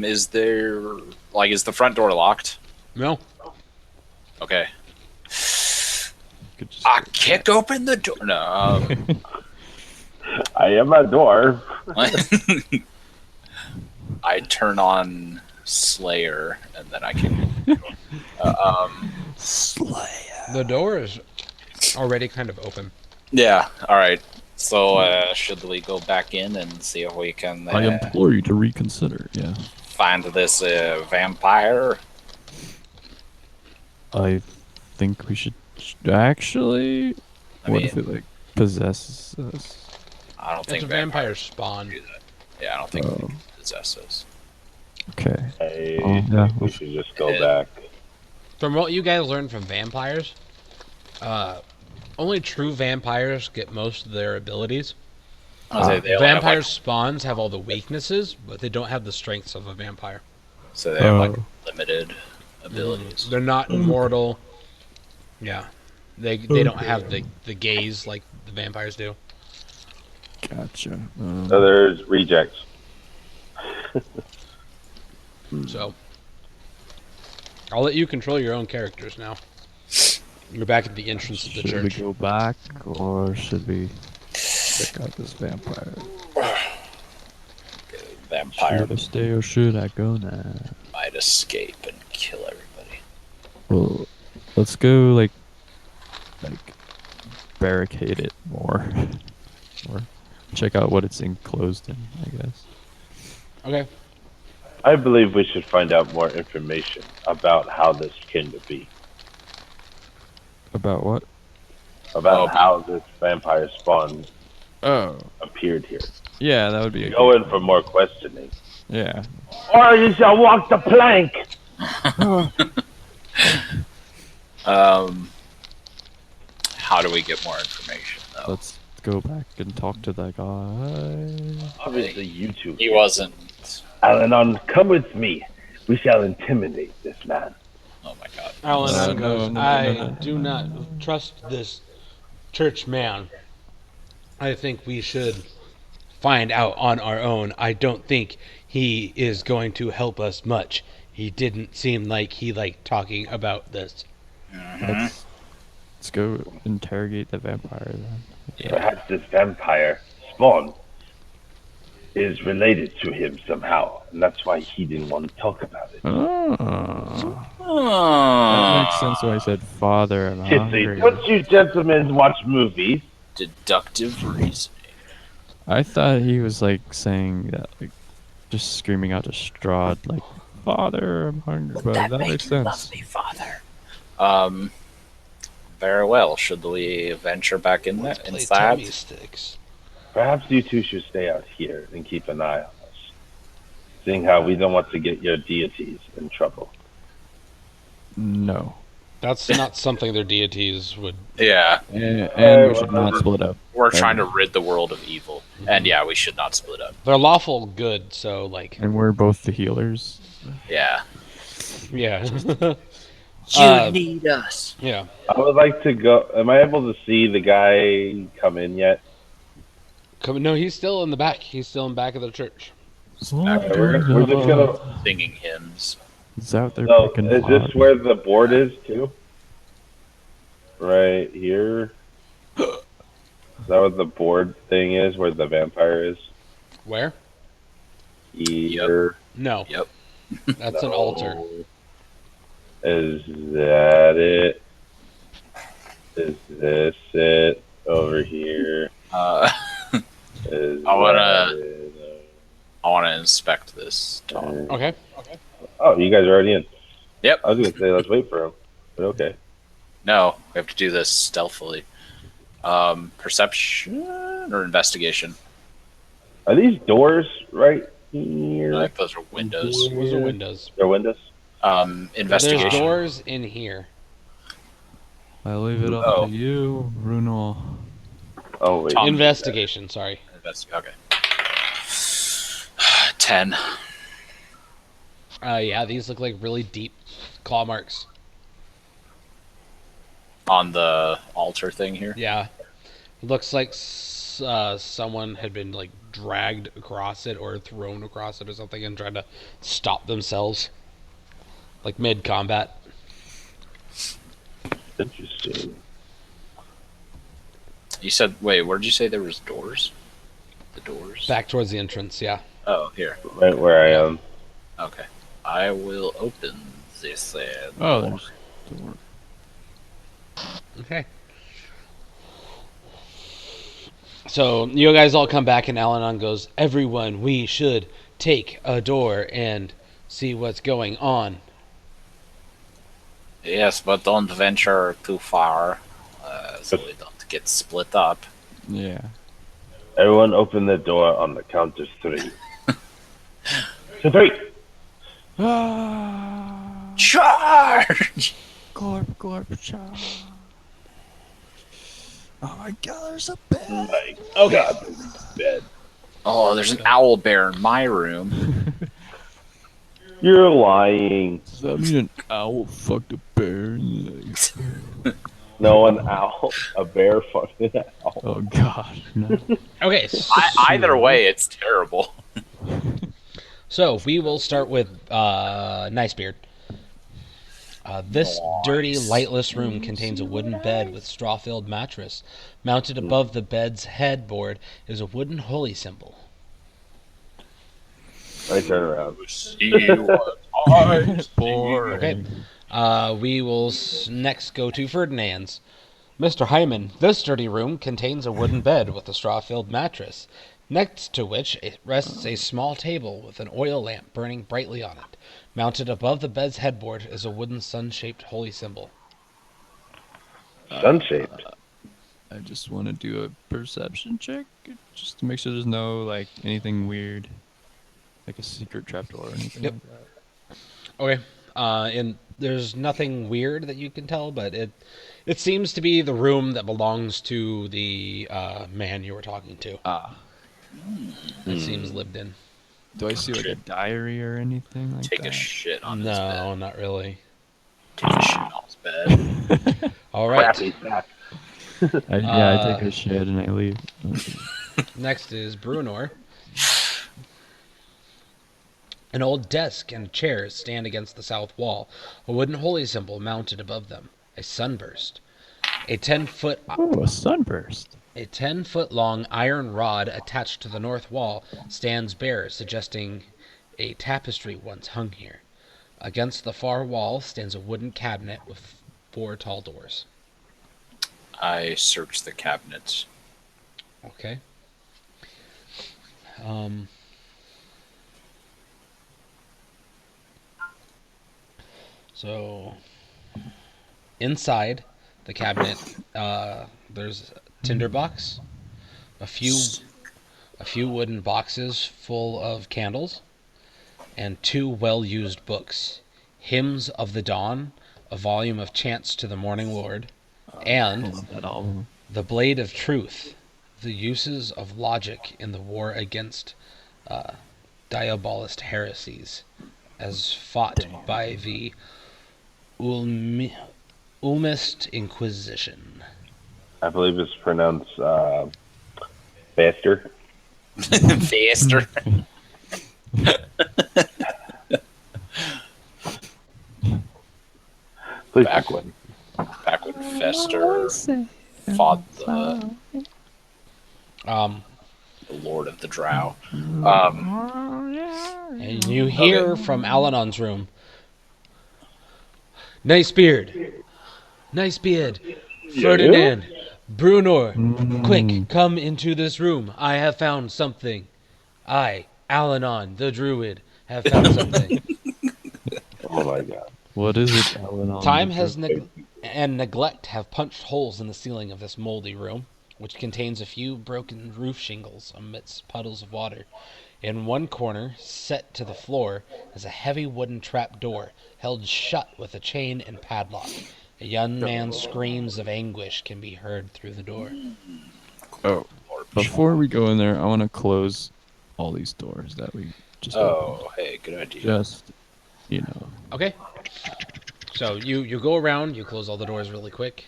Is there is the front door locked? No? You Okay. could just I go kick open the door. No. I am a dwarf. I turn on Slayer, and then I can. The door is already kind of open. Yeah. All right. So should we go back in and see if we can I implore you to reconsider. Yeah. find this vampire? I think we should actually. I What mean, if it possesses us? I don't It's think a vampires vampire spawn. do that. Yeah, I don't think Oh. they possess us. Okay. Hey, Oh, yeah. we should just go Yeah. back. From what you guys learned from vampires, only true vampires get most of their abilities. I was like, they only have, Vampire like- spawns have all the weaknesses, but they don't have the strengths of a vampire. so they have like Oh. limited abilities. They're not immortal. Yeah. They don't have the gaze like the vampires do. Gotcha. So there's rejects. So I'll let you control your own characters now. You're back at the entrance of the Should church. we go back or should we check out this vampire? Vampire Should I stay or should I go now? might escape and kill everybody. Well, let's go like barricade it more, or check out what it's enclosed in. I guess. Okay. I believe we should find out more information about how this came to be. About what? about how this vampire spawn Oh, appeared here. yeah, that would be a Go good in for more questioning. Yeah. Or you shall walk the plank! How do we get more information, though? Let's go back and talk to that guy. Obviously, you two. He wasn't. Alanon, come with me. We shall intimidate this man. Oh my god. Alan goes, no, I do not trust this church man. I think we should find out on our own. I don't think he is going to help us much. He didn't seem like he liked talking about this. Let's go interrogate the vampire then. Perhaps this vampire spawn is related to him somehow, and that's why he didn't want to talk about it. Oh. That Oh, makes sense why I said father. I'm Kitsy, hungry. don't you gentlemen watch movies? deductive reasoning. I thought he was like saying that, like, just screaming out to Strahd, like, father, I'm hungry. But that makes sense. Me, father. Very well. Should we venture back in there, Play inside? tummy sticks. Perhaps you two should stay out here and keep an eye on us, seeing how we don't want to get your deities in trouble. No. That's not something their deities would. Yeah, And we should not split up. we're trying to rid the world of evil, and yeah, we should not split up. They're lawful good, so like, And we're both the healers. Yeah, yeah, you need us. yeah. I would like to go. Am I able to see the guy come in yet? No, he's still in the back. He's still in the back of the church. We're just gonna. Singing hymns. He's out there So, picking is this pot. where the board is too? Right here. Is that what the board thing is? Where the vampire is? Where? Here. No. Yep. That's an altar. Is that it? Is this it over here? Is I wanna- that it? I want to inspect this, Tom. Okay. Oh, you guys are already in. Yep. I was gonna say let's wait for him, but okay. No, we have to do this stealthily. Perception or investigation? Are these doors right I here? think those are windows. Those are windows. They're windows. There's Investigation. doors in here. I leave it up Oh. to you, Bruno. Oh wait. Tom. Investigation. Sorry. Okay. 10. Yeah, these look like really deep claw marks. On the altar thing here. Yeah. It looks like someone had been like dragged across it or thrown across it or something and tried to stop themselves, like mid combat. Interesting. You said, wait, where did you say there was doors? The doors? Back towards the entrance. Yeah. Oh, here. Right where I am. Okay. I will open this. Oh, there's the door. Okay. So you guys all come back and Alanon goes, everyone, we should take a door and see what's going on. Yes, but don't venture too far, so we don't get split up. Yeah. Everyone open the door on the count of 3. To 3. Ah, Charge! Glorp, glorp, charge. Oh my god, there's a bed. My Okay. God, bed. Oh, there's an owl bear in my room. You're lying. Does that mean an owl fucked a bear? No, an owl, a bear fucking owl. Oh god, no. Okay. Either way, it's terrible. So we will start with Nicebeard. This dirty, lightless room contains a wooden bed with straw-filled mattress. Mounted above the bed's headboard is a wooden holy symbol. I turn around. See what I see. Boring. Okay. We will next go to Ferdinand's. Mr. Hyman, this dirty room contains a wooden bed with a straw-filled mattress, next to which it rests a small table with an oil lamp burning brightly on it. Mounted above the bed's headboard is a wooden sun-shaped holy symbol. Sun-shaped. I just want to do a perception check, just to make sure there's no like anything weird, like a secret trapdoor or anything Yep. like that. Okay. And there's nothing weird that you can tell, but it seems to be the room that belongs to the man you were talking to. Ah, It seems lived in. do I see like a diary or anything like Take that? a shit on his bed. No, not really. Take a shit on his bed. All right. Crappy sack. I take a shit and I leave. Next is Brunor. An old desk and chairs stand against the south wall, a wooden holy symbol mounted above them, a sunburst. A 10-foot Oh, a sunburst. A 10-foot long iron rod attached to the north wall stands bare, suggesting a tapestry once hung here. Against the far wall stands a wooden cabinet with 4 tall doors. I search the cabinets. Okay. So, inside the cabinet, there's a tinderbox, a few wooden boxes full of candles, and 2 well-used books: Hymns of the Dawn, a volume of chants to the Morning Lord, I and love that album. The Blade of Truth, the uses of logic in the war against diabolist heresies, as fought by the Ulmist Inquisition. I believe it's pronounced Faster. Faster. Please. Back when Fester fought the Lord of the Drow. And you hear from Alanon's room, "Nice beard. Nice beard. Ferdinand. Brunor. Quick, come into this room. I have found something. I, Alanon, the druid, have found something." Oh my god. What is it, Alan? Time has and neglect have punched holes in the ceiling of this moldy room, which contains a few broken roof shingles amidst puddles of water. In one corner, set to the floor, is a heavy wooden trap door, held shut with a chain and padlock. A young man's screams of anguish can be heard through the door. Oh, before we go in there, I want to close all these doors that we just opened. Oh, hey, good idea. Just, you know. Okay. So you go around, you close all the doors really quick.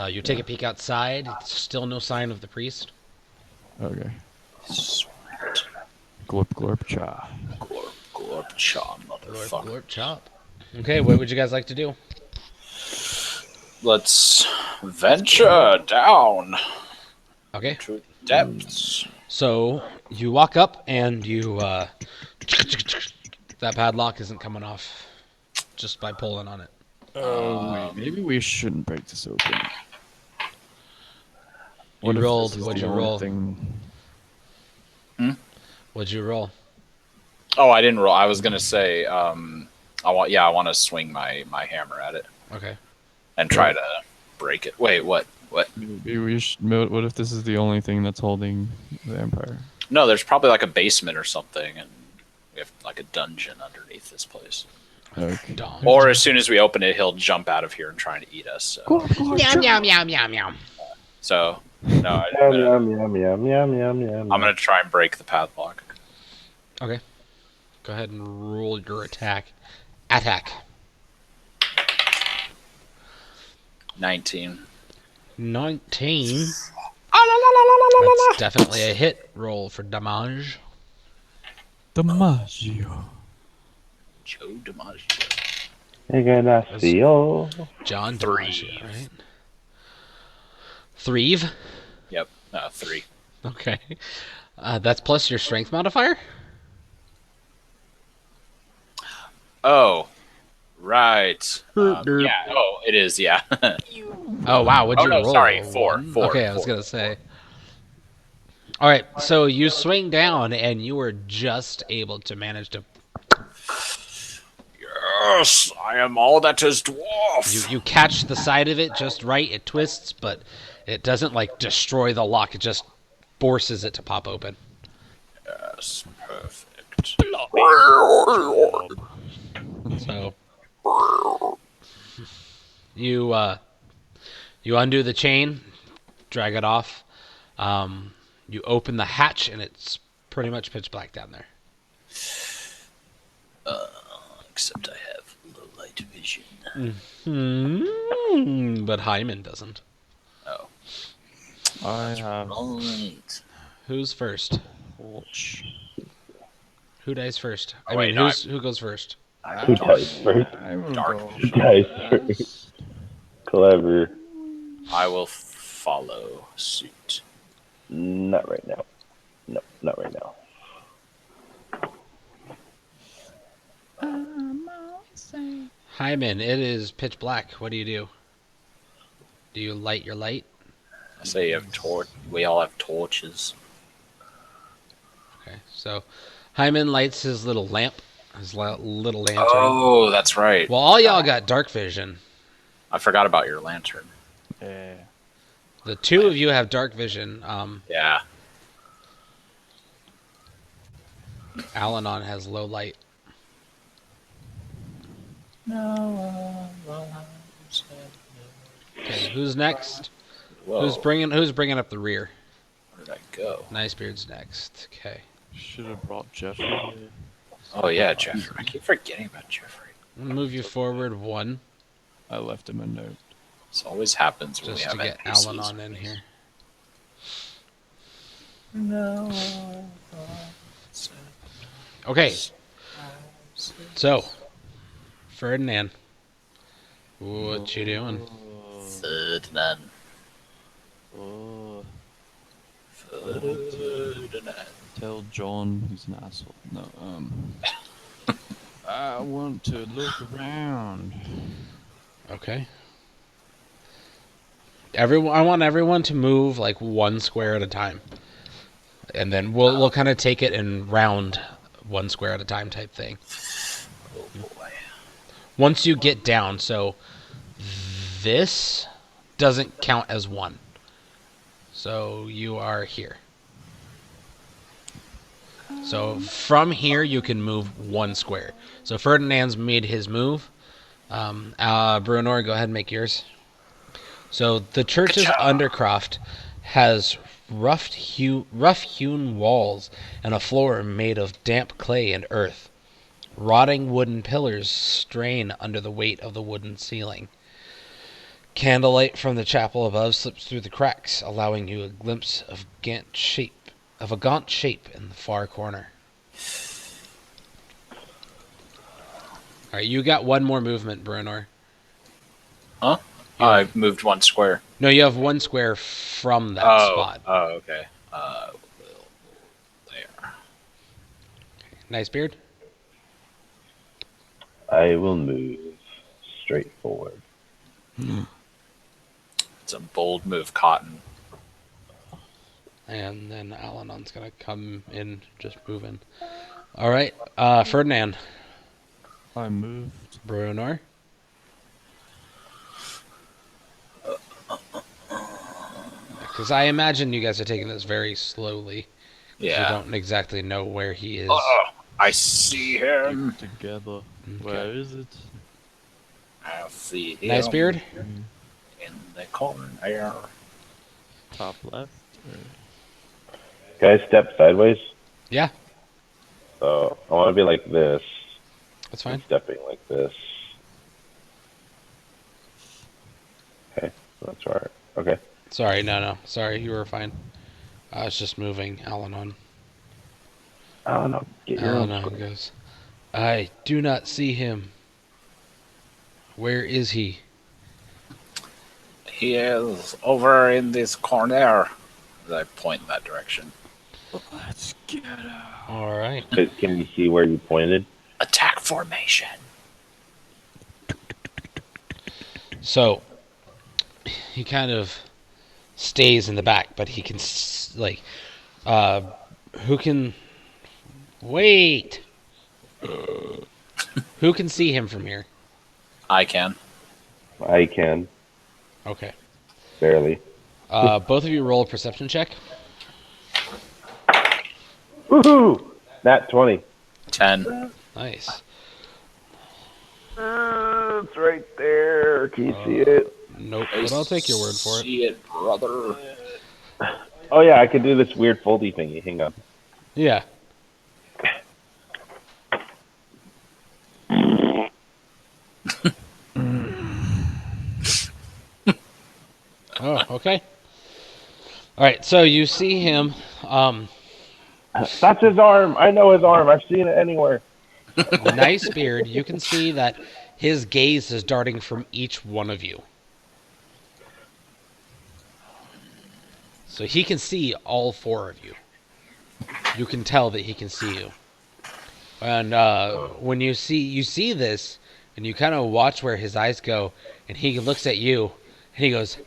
You take a peek outside. Still no sign of the priest. Okay. Sweet. Glorp glorp cha. Glorp, glorp, chaw, Glorp, motherfucker. glorp, chop. Okay, what would you guys like to do? Let's venture down Okay. to the depths. So you walk up and you that padlock isn't coming off just by pulling on it. Oh, wait, maybe we shouldn't break this open. You if rolled. this is What'd the you only roll? thing- What'd you roll? Oh, I didn't roll. I was gonna say, I want to swing my hammer at it Okay. and try to break it. Wait, what? What? Maybe we should. What if this is the only thing that's holding the Empire? No, there's probably like a basement or something, and we have like a dungeon underneath this place. Okay. Dawn. Or as soon as we open it, he'll jump out of here and try to eat us. So, Meow meow meow meow meow. so no, Yum, yum, yum, yum, yum, yum. I'm gonna try and break the padlock. Okay. Go ahead and roll your attack. Attack. 19. 19. That's definitely a hit roll for damage. DiMaggio. Joe DiMaggio. Ignacio. John Three. DiMaggio, right? Three. Yep, 3. Okay. That's plus your strength modifier? Oh, right. Derp. Yeah. Oh, it is. Yeah. Oh, wow. What'd Oh, you no, roll? sorry, four, One? four, Okay, I was four. going to say. All right, so you swing down, and you were just able to manage to... Yes, I am all that is dwarf. You catch the side of it just right. It twists, but It doesn't like destroy the lock; it just forces it to pop open. Yes, perfect. So you undo the chain, drag it off. You open the hatch, and it's pretty much pitch black down there. Except I have low light vision. But Hyman doesn't. Oh, I have right. Who's first? torch. Who dies first? Oh, wait, who goes first? Who dies first? I will Dark go Who dies first? Clever. I will follow suit. Not right now. No, not right now. Hyman, it is pitch black. What do you do? Do you light your light? I say you have we all have torches. Okay, so Hyman lights his little lamp, his little lantern. Oh, that's right. Well, all y'all got dark vision. I forgot about your lantern. Yeah. The two of you have dark vision. Yeah. Alanon has low light. Okay, who's next? Whoa. Who's bringing up the rear? Where did I go? Nicebeard's next. Okay. Should have brought Jeffrey. Oh yeah, Jeffrey. I keep forgetting about Jeffrey. I'm gonna move you forward one, I left him a note. This always happens when just we to have get NPCs. Alanon in here. Okay. So, Ferdinand, what you doing? Ferdinand. Oh, Ferdinand. tell John he's an asshole. No, I want to look around. Okay. I want everyone to move like one square at a time, and then we'll kind of take it in round one square at a time type thing. Oh boy. Once you get down, so this doesn't count as one. So you are here. So from here you can move one square. So Ferdinand's made his move. Bruenor, go ahead and make yours. So the church's undercroft has rough-hewn walls and a floor made of damp clay and earth. Rotting wooden pillars strain under the weight of the wooden ceiling. Candlelight from the chapel above slips through the cracks, allowing you a glimpse of a gaunt shape in the far corner. All right, you got one more movement, Bruenor. Huh? I moved one square. No, you have one square from that spot. Oh, okay. There. Nicebeard. I will move straight forward. It's a bold move, Cotton. And then Alanon's gonna come in, just moving. All right, Ferdinand. I moved. Bruenor. Because I imagine you guys are taking this very slowly. Yeah. You don't exactly know where he is. Oh, I see him. Together. Okay. Where is it? I see him. Nicebeard. In the corner there. Top left? Can I step sideways? Yeah, So I want to be like this. that's fine. Stepping like this. Okay, that's right. Okay. Sorry, no. Sorry, you were fine. I was just moving Alanon. I don't know. Get your own Alanon square. goes, I do not see him. Where is he? He is over in this corner. As I point in that direction. Let's get out. All right. Can you see where you pointed? Attack formation. So he kind of stays in the back, but he can who can wait? Who can see him from here? I can. I can Okay. barely. Both of you roll a perception check. Woohoo! Nat 20. 10. Nice. It's right there. Can you see it? Nope, but I'll take your word for it. See it, brother. Oh yeah, I can do this weird foldy thingy. Hang on. Yeah. Oh, okay. All right, so you see him. That's his arm. I know his arm. I've seen it anywhere. Nice beard. You can see that his gaze is darting from each one of you. So he can see all four of you. You can tell that he can see you. And when you see this, and you kind of watch where his eyes go, and he looks at you, and he goes,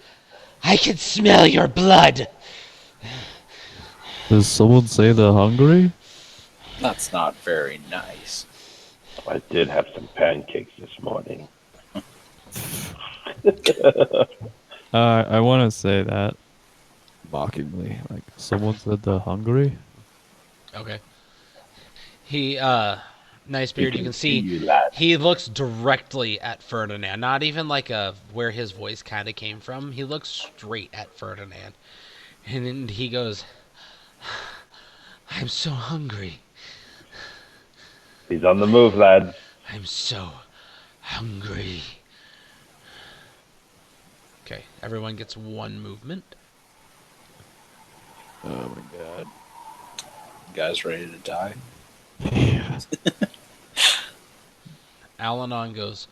"I can smell your blood." Does someone say they're hungry? That's not very nice. I did have some pancakes this morning. I want to say that mockingly. Like, someone said they're hungry? Okay. He, nice beard. You can see you, lad. he looks directly at Ferdinand. Not even like where his voice kind of came from. He looks straight at Ferdinand. And then he goes, "I'm so hungry. He's on the move, lad. I'm so hungry." Okay, everyone gets one movement. Oh my god. You guys ready to die? Yeah. Alanon goes,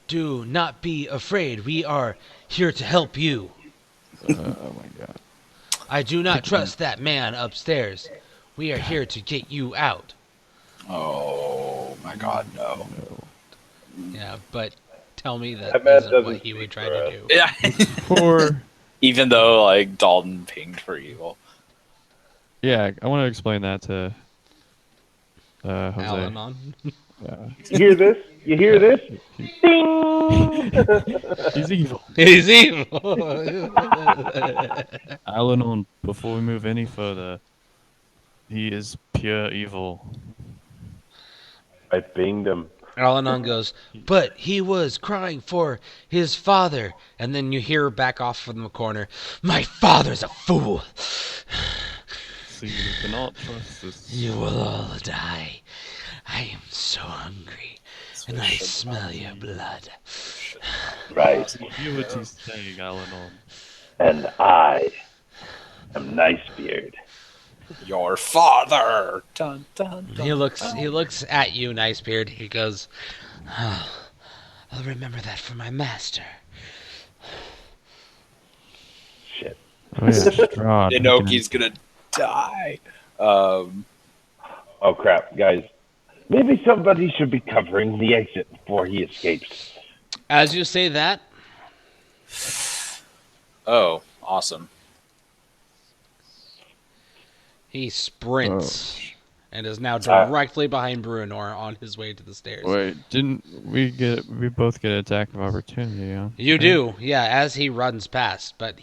"Do not be afraid. We are here to help you. Oh my god. I do not trust that man upstairs. We are here to get you out." Oh my god, no. Yeah, but tell me That that man isn't what doesn't he would speak try for to us. do. Yeah. Poor. Even though, like, Dalton pinged for evil. Yeah, I want to explain that to Jose. Alanon. Yeah. You hear this? You hear this? Ding! He's evil. He's evil. Alanon, before we move any further, he is pure evil. I binged him. Alanon goes, "But he was crying for his father." And then you hear back off from the corner, "My father's a fool. See, you cannot trust this. You will all die. I am so hungry, and I smell your blood." Right. Hear what he's saying, Alanon. And I am Nicebeard. Your father! Dun, dun, dun. He looks at you, Nicebeard. He goes, "Oh, I'll remember that for my master." Shit. Oh yeah, Strahd. Inoki's gonna die. Oh crap, guys. Maybe somebody should be covering the exit before he escapes. As you say that, Oh, awesome. he sprints and is now directly behind Bruenor on his way to the stairs. Wait, didn't we both get attack of opportunity, huh? You do, yeah, as he runs past, but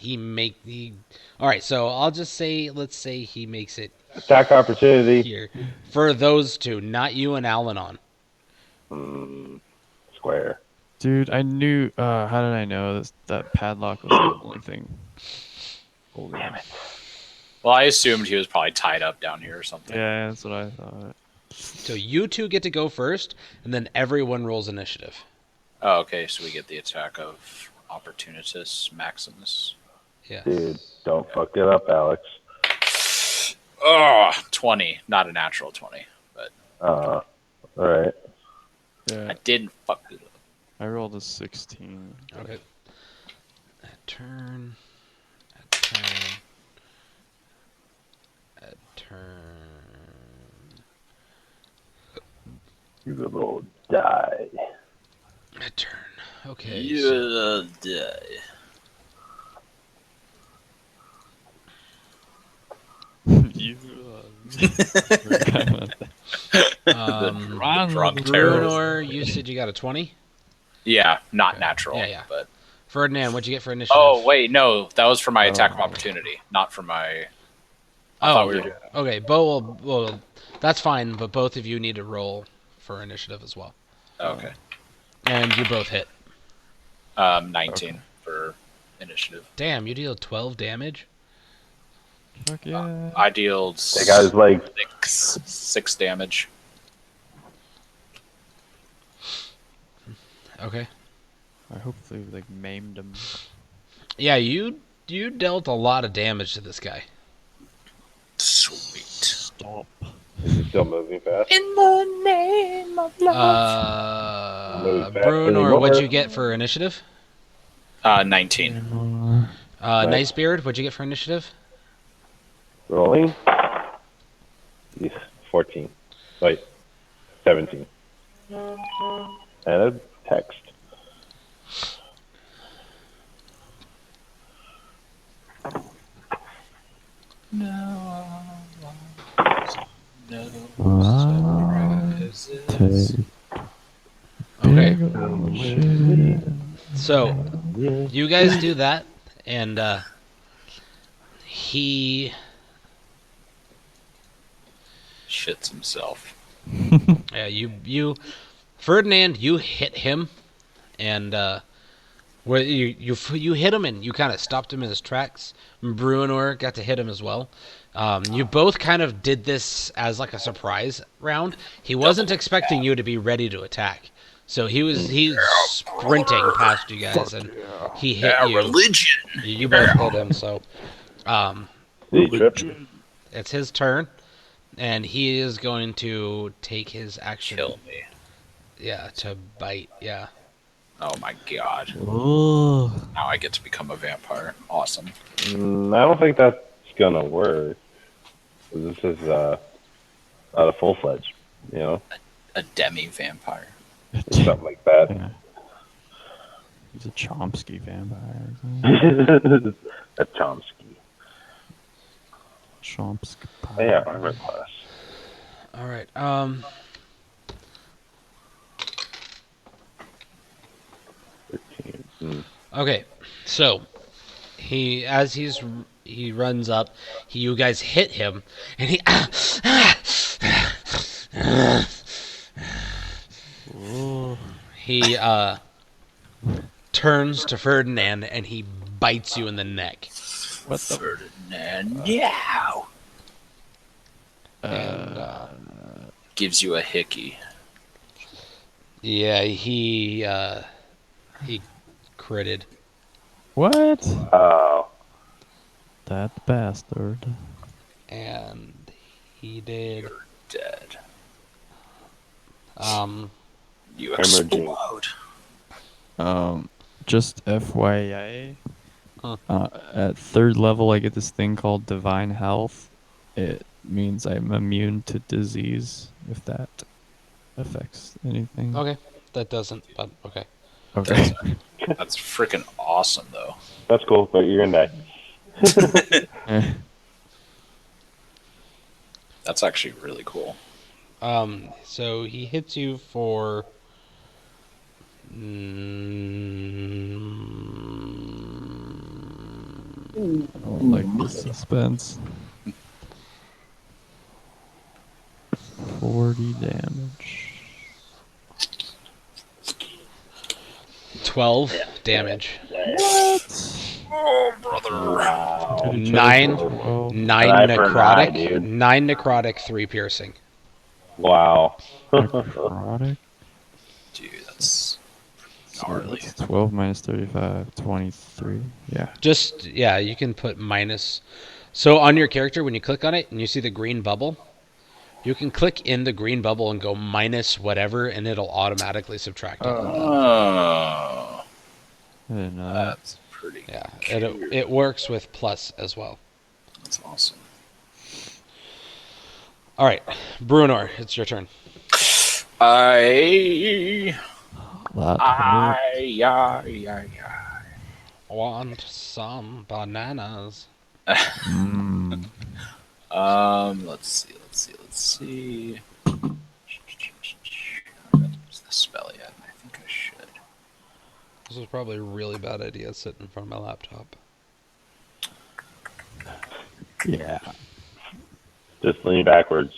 all right, so I'll just say, let's say he makes it Attack opportunity. here for those two, not you and Alanon. Square. Dude, I knew, how did I know that padlock was the only thing? Holy Damn it. Well, I assumed he was probably tied up down here or something. Yeah, that's what I thought. So you two get to go first, and then everyone rolls initiative. Oh, okay, so we get the attack of Opportunitus Maximus. Yeah. Dude, don't fuck it up, Alex. Oh, 20. Not a natural 20, but Alright. Yeah, I didn't fuck it up. I rolled a 16. Okay. A turn. A turn. A turn. You will die. A turn. Okay. so- You'll die. You, Drunk terrorist. Bruenor, you said you got a 20? Yeah, not Okay. natural. Yeah, yeah. But Ferdinand, what'd you get for initiative? Oh wait, no, that was for my attack of Oh. opportunity, not for my. I thought we were doing. Okay, Bo will. That's fine, but both of you need to roll for initiative as well, Okay. and you both hit. 19 for initiative. Damn, you deal 12 damage. Fuck yeah. I dealt That guy's like, six damage. Okay. I hopefully like maimed him. Yeah, you dealt a lot of damage to this guy. Sweet. Stop. is he still moving fast? In the name of Move fast Bruno, anymore. what'd you get for initiative? 19. Nice Beard, what'd you get for initiative? Rolling. He's 14. Wait, 17. And a text. Okay. Shit. So, you guys do that, and he Shits himself. Yeah, you Ferdinand, you hit him, and where you hit him and you kind of stopped him in his tracks. Bruenor got to hit him as well. You both kind of did this as like a surprise round. He wasn't expecting you to be ready to attack, so he's sprinting past you guys, and he hit you. Religion. You both hit him, so He tripped. it's his turn, and he is going to take his action. Kill me. Yeah, to bite. Yeah. Oh my god. Oh. Now I get to become a vampire. Awesome. I don't think that's gonna work. This is not a full-fledged, A demi-vampire. something like that. Yeah. He's a Chomsky vampire. A Chomsky. Chomsky. Oh, yeah, armor class. All right. 13. Okay. So he runs up, you guys hit him, and he Oh. he turns to Ferdinand and he bites you in the neck. What the? Ferdinand. Yeah. And, Gives you a hickey. yeah, he critted. What? Oh, That bastard. And he did. Dead. You Hemorrhaging. explode. Just FYI. Huh. At 3rd level, I get this thing called Divine Health. It means I'm immune to disease, if that affects anything. Okay, that doesn't. But okay. Okay. That's freaking awesome, though. that's cool, but you're gonna die. Eh. That's actually really cool. So he hits you for. I don't like the suspense. 40 damage. 12 damage. Oh, brother. Wow. Could you Nine. check it? Oh, 9 An eye for an eye, necrotic. dude. 9 necrotic, 3 piercing. Wow. necrotic? Dude, that's So gnarly. that's 12 minus 35, 23. Yeah. Just, yeah, you can put minus. So on your character, when you click on it and you see the green bubble, you can click in the green bubble and go minus whatever, and it'll automatically subtract it. Oh, I didn't know that. that's pretty. Yeah, cute. it works with plus as well. That's awesome. All right, Bruenor, it's your turn. That hurt. Want some bananas? Mm. Let's see. I haven't used the spell yet. I think I should. This was probably a really bad idea sitting in front of my laptop. Yeah. Just lean backwards.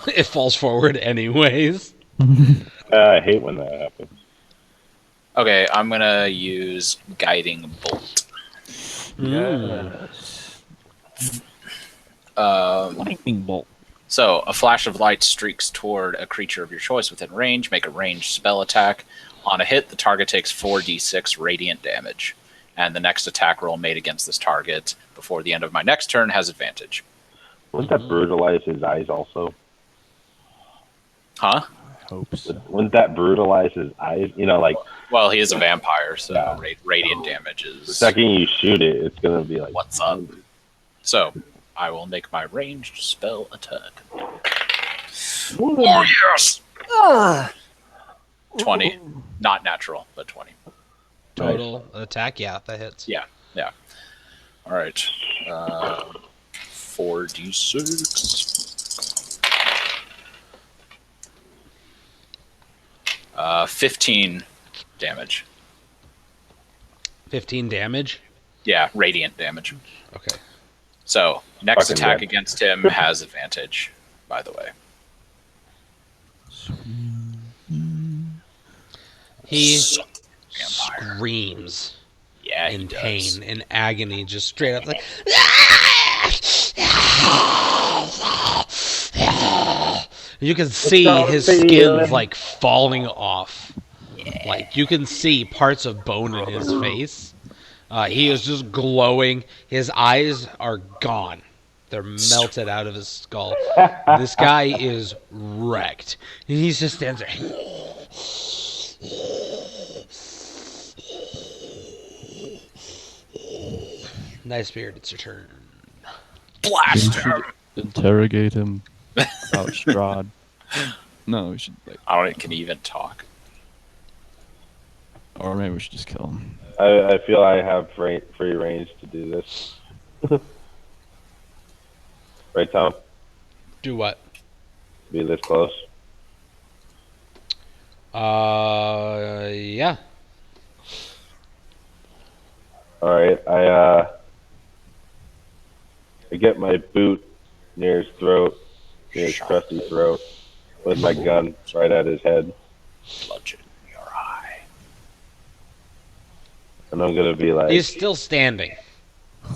It falls forward anyways. I hate when that happens. Okay, I'm gonna use Guiding Bolt. Yes. Lightning bolt. So, a flash of light streaks toward a creature of your choice within range. Make a ranged spell attack. On a hit, the target takes 4d6 radiant damage. And the next attack roll made against this target before the end of my next turn has advantage. Wouldn't that brutalize his eyes also? Huh? I hope so. Wouldn't that brutalize his eyes? You know, like, Well, he is a vampire, so Yeah. radiant damage the is second you shoot it, it's going to be like, what's up. So, I will make my ranged spell attack. Oh, yes! 20. Not natural, but 20. Total attack, yeah, that hits. Yeah. All right. 4d6. 15 damage. 15 damage? Yeah, radiant damage. Okay. So, next Fucking attack dead. against him has advantage, by the way. He Vampire. screams Yeah, he in does. pain, in agony, just straight up like. You can see his skin's like falling off. Like you can see parts of bone in his face. He is just glowing. His eyes are gone. They're melted out of his skull. This guy is wrecked. And he just stands there. Nice beard, it's your turn. Blast him! Interrogate him about Strahd. No, we should like, I don't think can he even talk. or maybe we should just kill him. I feel I have free range to do this. Right, Tom? Do what? Be this close. Yeah. Alright, I get my boot near his throat, near his crusty throat, with my gun right at his head, Bludgeon your eye. and I'm gonna be like, He's still standing.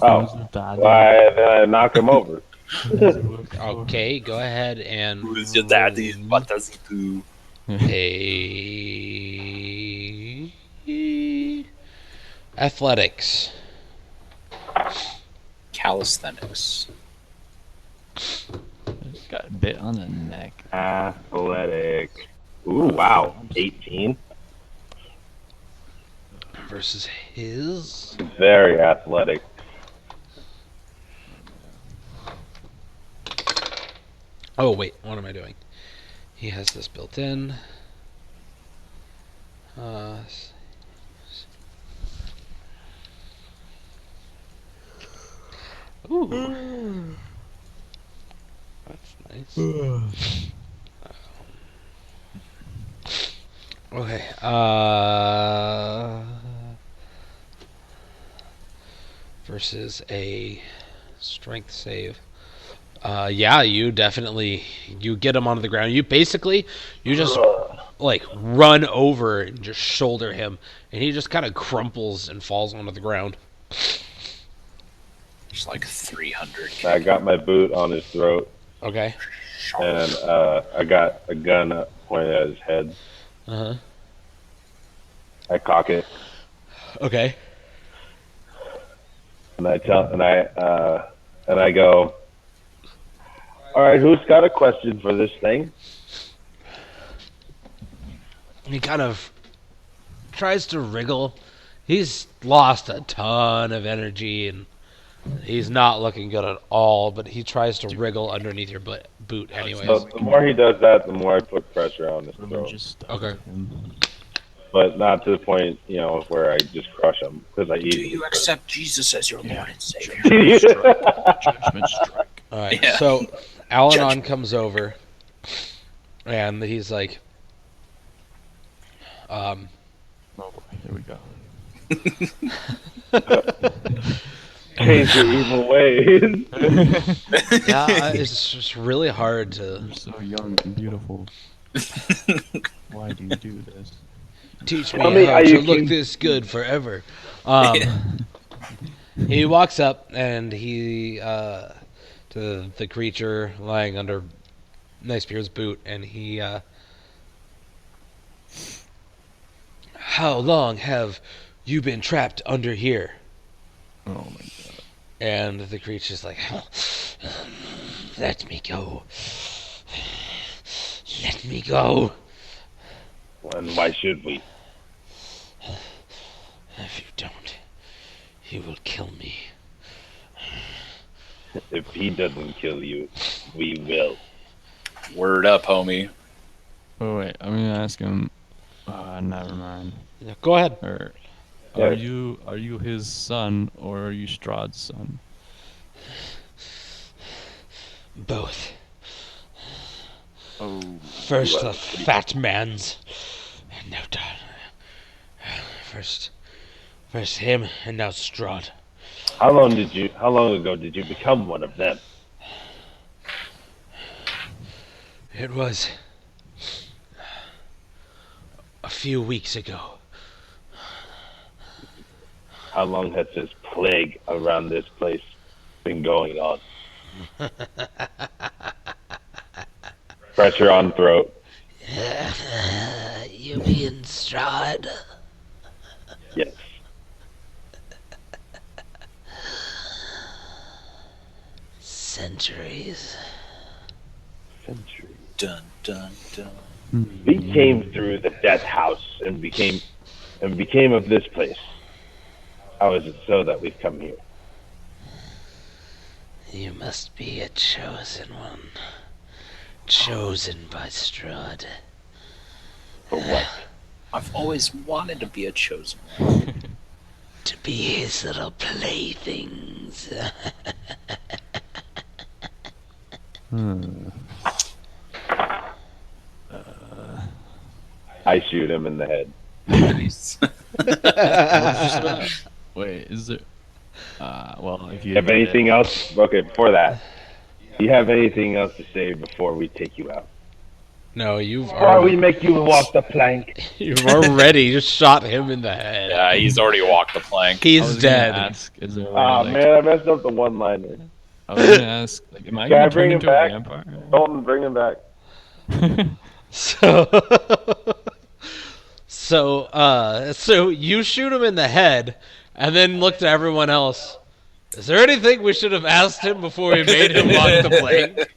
oh, why? Then I knock him over. Okay, go ahead and Who's your daddy? What does he do? a athletics. Calisthenics. Got a bit on the neck. Athletic. Ooh, wow. 18. Versus his. Very athletic. Oh wait, what am I doing? He has this built in. Ooh. That's nice. Okay. Versus a strength save. Yeah, you definitely you get him onto the ground. You just like run over and just shoulder him, and he just kind of crumples and falls onto the ground. It's like 300. I got my boot on his throat, Okay. and I got a gun pointed at his head. Uh huh. I cock it, Okay. and I go, all right, who's got a question for this thing? He kind of tries to wriggle. He's lost a ton of energy and he's not looking good at all, but he tries to wriggle underneath your boot anyways. So the more he does that, the more I put pressure on his Let me throat. just Okay. him. But not to the point, where I just crush him because I eat. Do you accept Jesus as your Lord and Savior? Judgment strike. All right. Yeah. So Al-Anon comes over and he's like, Oh boy, here we go. Change your evil ways. Yeah, it's just really hard to You're so young and beautiful. Why do you do this? teach Tell me me how how to you look can- this good forever. He walks up and he to the creature lying under Nicebeard's boot, and he how long have you been trapped under here? Oh my god. And the creature's like, let me go. Let me go. And why should we? If you don't, he will kill me. If he doesn't kill you, we will. Word up, homie. Oh wait, I'm gonna ask him. Never mind. Yeah, go ahead. Or Yeah. are you his son or are you Strahd's son? Both. Oh. First the fat man's, and now first him, and now Strahd. How long ago did you become one of them? It was a few weeks ago. How long has this plague around this place been going on? Pressure on throat. You mean Strahd? Yes. Centuries. Centuries. Dun dun dun. We came through the death house and became of this place. How is it so that we've come here? You must be a chosen one. Chosen by Strahd. For what? I've always wanted to be a chosen one. To be his little playthings. I shoot him in the head. Nice. Wait, is there? Well, if you Have anything else? Okay, before that, do you have anything else to say before we take you out? No, you've Or we make you walk the plank? you've already just shot him in the head. Yeah, he's already walked the plank. He's I was dead. Gonna ask, is there a way Ah, to, like, man, I messed up the one-liner. I was gonna ask, like, am I Can I gonna turn bring him into back? a vampire? Dalton, bring him back. So, so you shoot him in the head, and then look to everyone else. Is there anything we should have asked him before we made him walk the plank?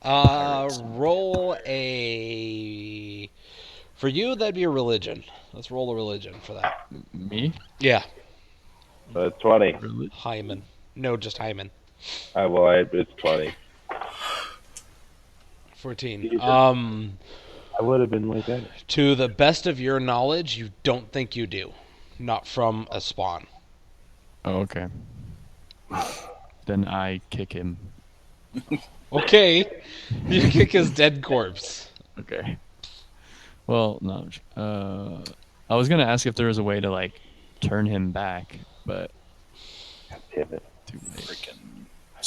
Roll a. For you, that'd be a religion. Let's roll a religion for that. Me? Yeah, 20. Really? Hyman. No, just Hyman. It's 20. 14. Jesus. I would have been like that. To the best of your knowledge, you don't think you do. Not from a spawn. Oh, okay. Then I kick him. Okay. You kick his dead corpse. Okay. Well, no. I was gonna ask if there was a way to, like, turn him back, but Damn it. too late. Freaking.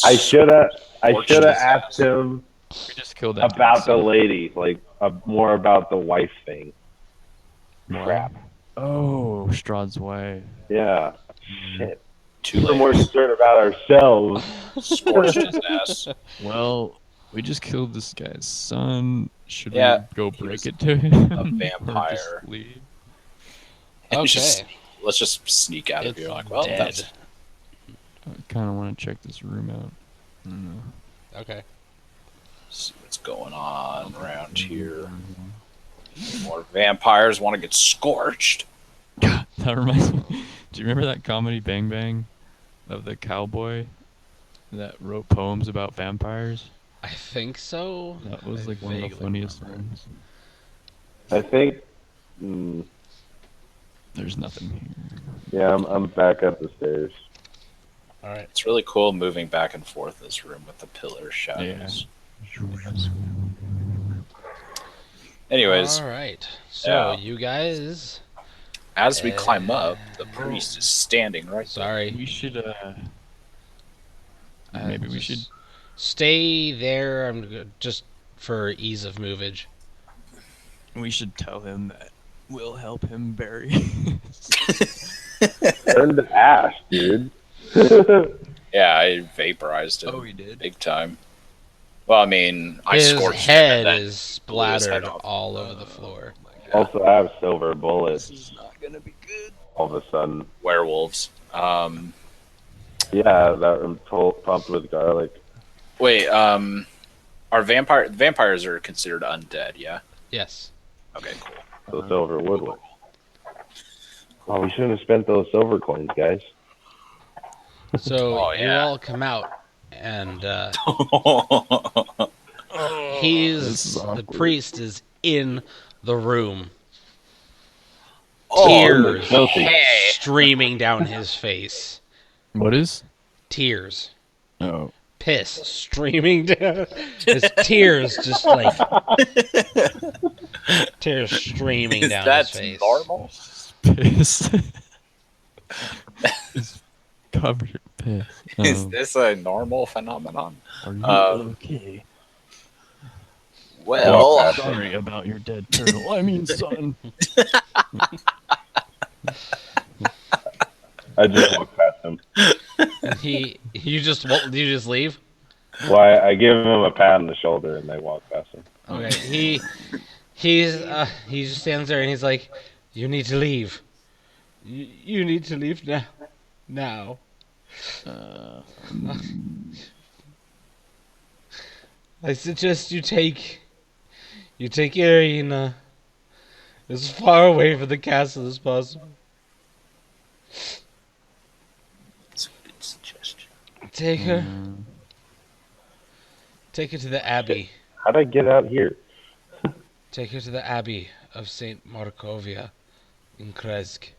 I should have Fortunate. asked him We just killed that about the dude, so- lady, like more about the wife thing. What? Crap. Oh, Strahd's wife. Yeah. Shit. Too We're late. more concerned about ourselves. Scorched his ass. Well, we just killed this guy's son. Should Yeah, we go he break was it to him? a Or vampire. just leave? Okay. Let's just sneak out of It's here. Like, well, dead. that's I kind of want to check this room out. I don't know. Okay. see what's going on around here. More vampires want to get scorched. That reminds me. Do you remember that comedy Bang Bang of the cowboy that wrote poems about vampires? I think so. That was I like one of the vaguely funniest remember. ones. I think. There's nothing here. Yeah, I'm back up the stairs. All right. It's really cool moving back and forth this room with the pillar shadows. Anyways, All right. So Yeah. you guys, as we climb up, the priest is standing right there. sorry, We should maybe we should. just stay there. Just for ease of movage. We should tell him that we'll help him bury. Turn to ash, dude. Yeah, I vaporized him he did. big time. Well, I mean, I His scorched head him and then is blew his head splattered off. all over the floor. Also, I have silver bullets. This is not gonna be good. All of a sudden, werewolves. yeah, that I'm pumped with garlic. Wait, are vampires are considered undead? Yeah. Yes. Okay, cool. The silver woodwork. Oh, we shouldn't have spent those silver coins, guys. So Oh, you yeah. all come out, and This is the awkward. priest is in the room, Oh, tears filthy. hey. streaming down his face, What is? tears, Oh, piss streaming down. His tears just like tears streaming Is down that his face. normal? piss. It's covered in piss. Is this a normal phenomenon? Are you um, okay? Well, Walk past Sorry about your dead turtle. I mean, son. I just walked past him. You just leave. Well, I give him a pat on the shoulder, and they walk past him. Okay, he just stands there and he's like, "You need to leave. You need to leave now. Now." I suggest you take Irina as far away from the castle as possible. it's a good suggestion. Take her to the abbey. How'd I get out here? Take her to the abbey of Saint Markovia in Kresk.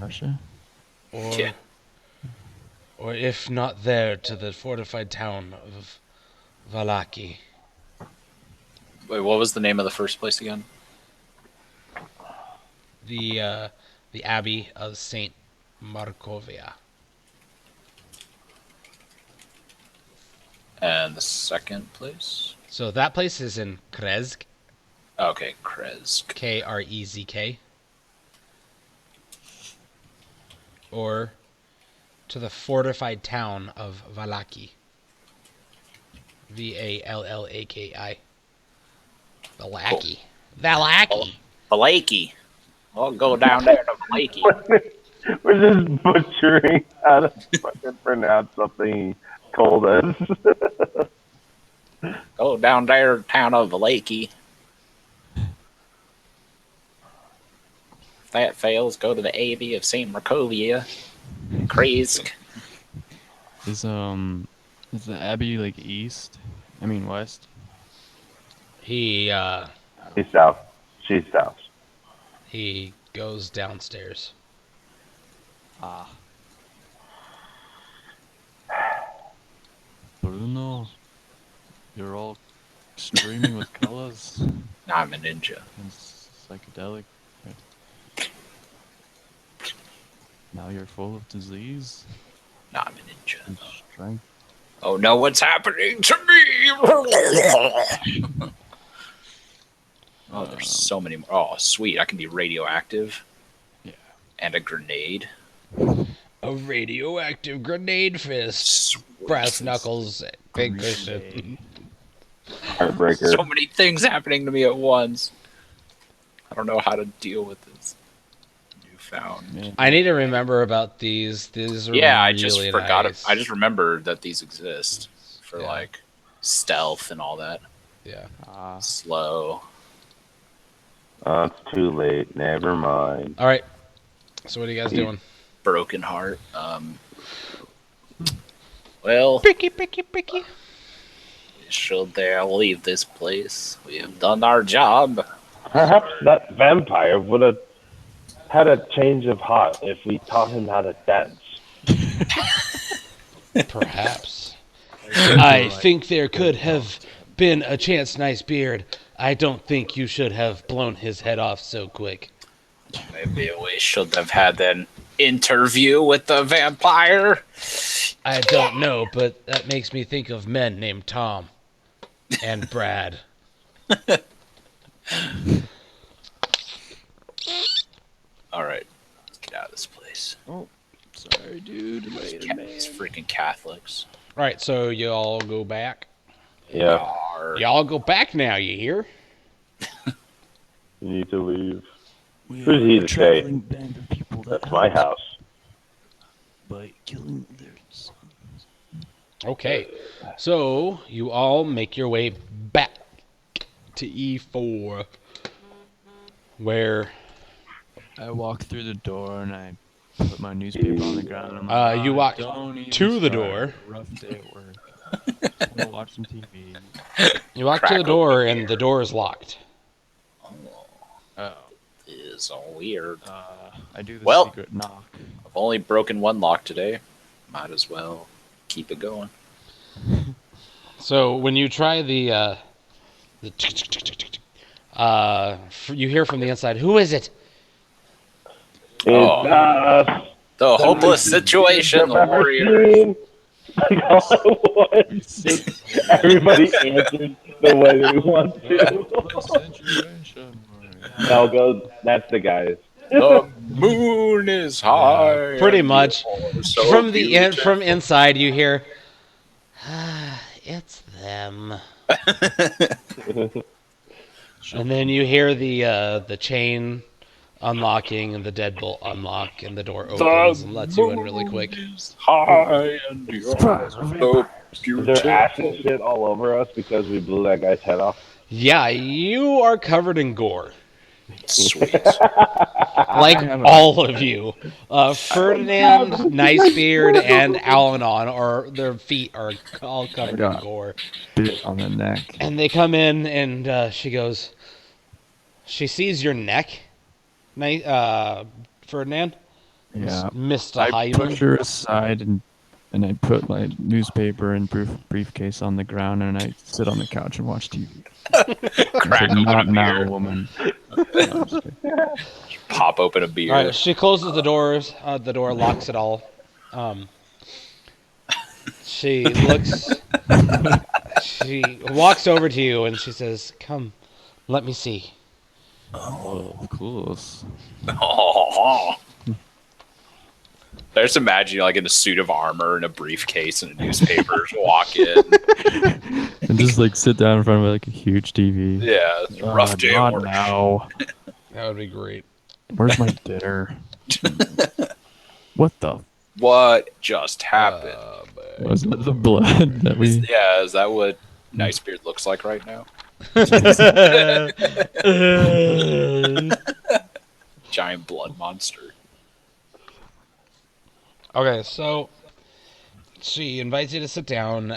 Russia? Or, Yeah. or if not there, to the fortified town of Valaki. Wait, what was the name of the first place again? The abbey of Saint Markovia. And the second place? So that place is in Kresk, Okay, Kresk. Krezk. Or to the fortified town of Valaki. Vallaki. Valaki. Valaki. Valaki. I'll go down there to Valaki. We're just butchering how to fucking pronounce something cold as. Go down there to town of Valaki. If that fails, go to the Abbey of St. Markovia. Kresk. Is the abbey like east? I mean west? He He's south. She's south. he goes downstairs. Ah. Bruno, you're all streaming with colors Nah, I'm a ninja. and psychedelic. Now you're full of disease Nah, I'm a ninja. and strength. Oh no, what's happening to me? Oh, there's so many more. Oh, sweet. I can be radioactive. Yeah. And a grenade. A radioactive grenade fist. Sweet. Brass knuckles. Big cushion. Heartbreaker. So many things happening to me at once. I don't know how to deal with this newfound. Man. I need to remember about these. These are Yeah, I really just forgot it. nice. I just remembered that these exist for Yeah. like stealth and all that. Yeah. Ah. Slow. Oh, it's too late. Never mind. All right. So what are you guys Yeah. doing? Broken heart. Well, Pricky, pricky, pricky. should they leave this place? We have done our job. Perhaps that vampire would have had a change of heart if we taught him how to dance. Perhaps. I think there could have been a chance, nice beard, I don't think you should have blown his head off so quick. Maybe we should have had an interview with the vampire. I don't know, but that makes me think of men named Tom and Brad. All right, let's get out of this place. Sorry, dude. These freaking Catholics. All right, so you all go back. Yeah, Arr. Y'all go back now, you hear? you need to leave. We Who's he are a to say? traveling band of people that That's my help house. by killing their sons. Okay, so you all make your way back to E4, where I walk through the door and I put my newspaper on the ground. And I'm like, you walk don't even to the start. door. Rough day at work. I'm gonna watch some TV. You walk to Crack the door, open and here. the door is locked. Oh, Is so weird. I do the Well. secret knock. I've only broken one lock today. Might as well keep it going. So when you try the you hear from the inside, "Who is it?" It's Oh. us. The hopeless situation, the warrior. What? Everybody answered the way they want to. No, go. That's the guys. The moon is high. Pretty and much. you're so From the beautiful. from inside, you hear, "It's them." And then you hear the chain unlocking and the deadbolt unlock, and the door opens and lets you in really quick. High and you're so Is beautiful. there acid shit all over us because we blew that guy's head off? Yeah, you are covered in gore. Sweet. Like all of you. Ferdinand, Nicebeard, and Alanon, or their feet are all covered in got- gore. Bit on the neck. And they come in, and she goes, she sees your neck, Ferdinand. Yeah. Mr. I Hyman. push her aside and I put my newspaper and briefcase on the ground and I sit on the couch and watch TV. Crack open a Not now, beer. woman. No, I'm just kidding. Pop open a beer. All right, she closes the doors. The door locks it all. She looks. She walks over to you and she says, "Come, let me see." Oh, of course. Oh. I just imagine you like in a suit of armor and a briefcase and a newspaper. Just walk in. And just like sit down in front of like a huge TV. Yeah, it's a rough day at Not work. now. That would be great. Where's my dinner? What the? What just happened? Was that the blood that we? Yeah, is that what Nicebeard looks like right now? Giant blood monster. Okay, so she invites you to sit down.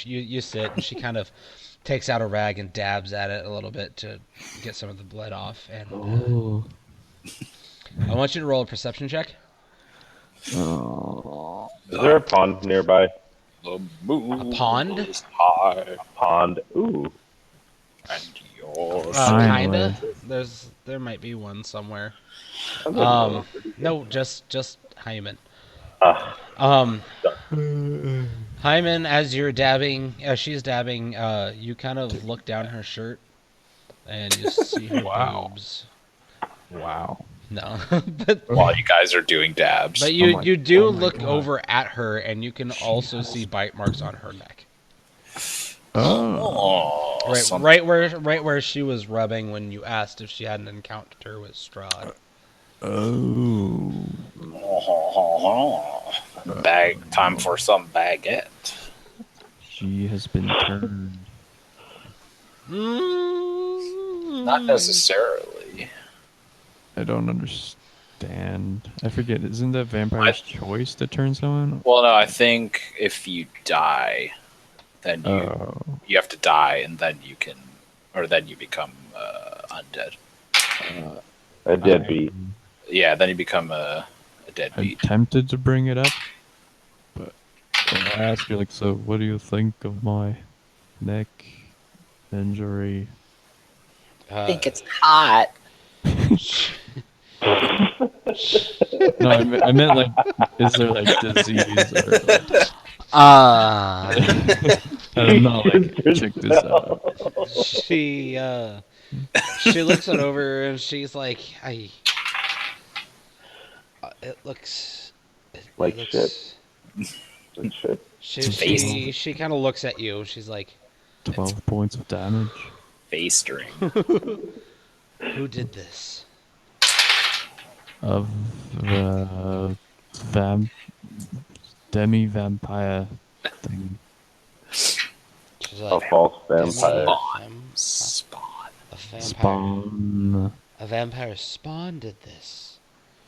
You sit, and she kind of takes out a rag and dabs at it a little bit to get some of the blood off. And Oh. I want you to roll a perception check. Oh. Is there a pond nearby? The moon A pond? is high Pond. Ooh. and yours. Kinda. Finally. There might be one somewhere. Okay. No, just Hyman. Ah, Hyman, as you're dabbing, as she's dabbing, you kind of look down her shirt, and you see her Wow. boobs. Wow. No, but While you guys are doing dabs. you my- you do oh my look God. over at her, and you can also see bite marks on her neck. Oh. Oh, Right where she was rubbing when you asked if she had an encounter with Strahd. Oh. Time for some baguette. She has been turned. Not necessarily. I don't understand. I forget. Isn't that vampire's choice to turn someone? Well, no, I think if you die, then Oh. you have to die, and then you can, or then you become undead. a deadbeat. Yeah, then you become a I'm deadbeat. tempted to bring it up, but when I ask her, like, so what do you think of my neck? injury. I think it's hot. No, I meant like, is there like disease or like, I'm not like, check this out. She looks it over and she's like, it looks Like looks, shit. Like shit. she kind of looks at you. She's like, 12 points of damage. Fastering. who did this? Of the demi-vampire thing. She's A like, false vampire. Spawn. a vampire. Spawn. A vampire spawn did this.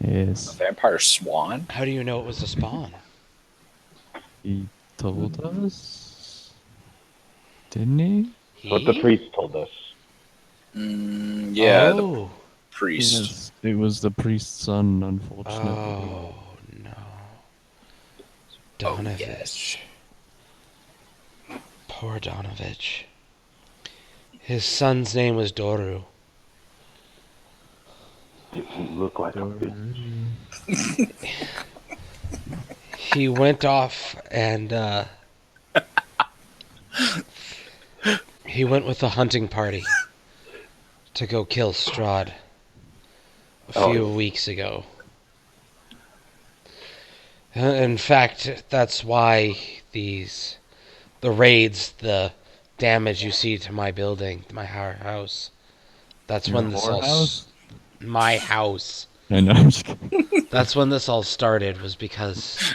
Yes. Vampire swan? How do you know it was a spawn? He told us? Didn't he? What the priest told us. Yeah, the Oh. priest. It was the priest's son, unfortunately. Oh no. Donovich. yes. Poor Donovich. His son's name was Doru. Didn't look like a priest. He went off and he went with a hunting party to go kill Strahd a few weeks ago. In fact, that's why the raids, the damage you see to my building, my house. That's when this all my house. I know, I'm just kidding. That's when this all started, was because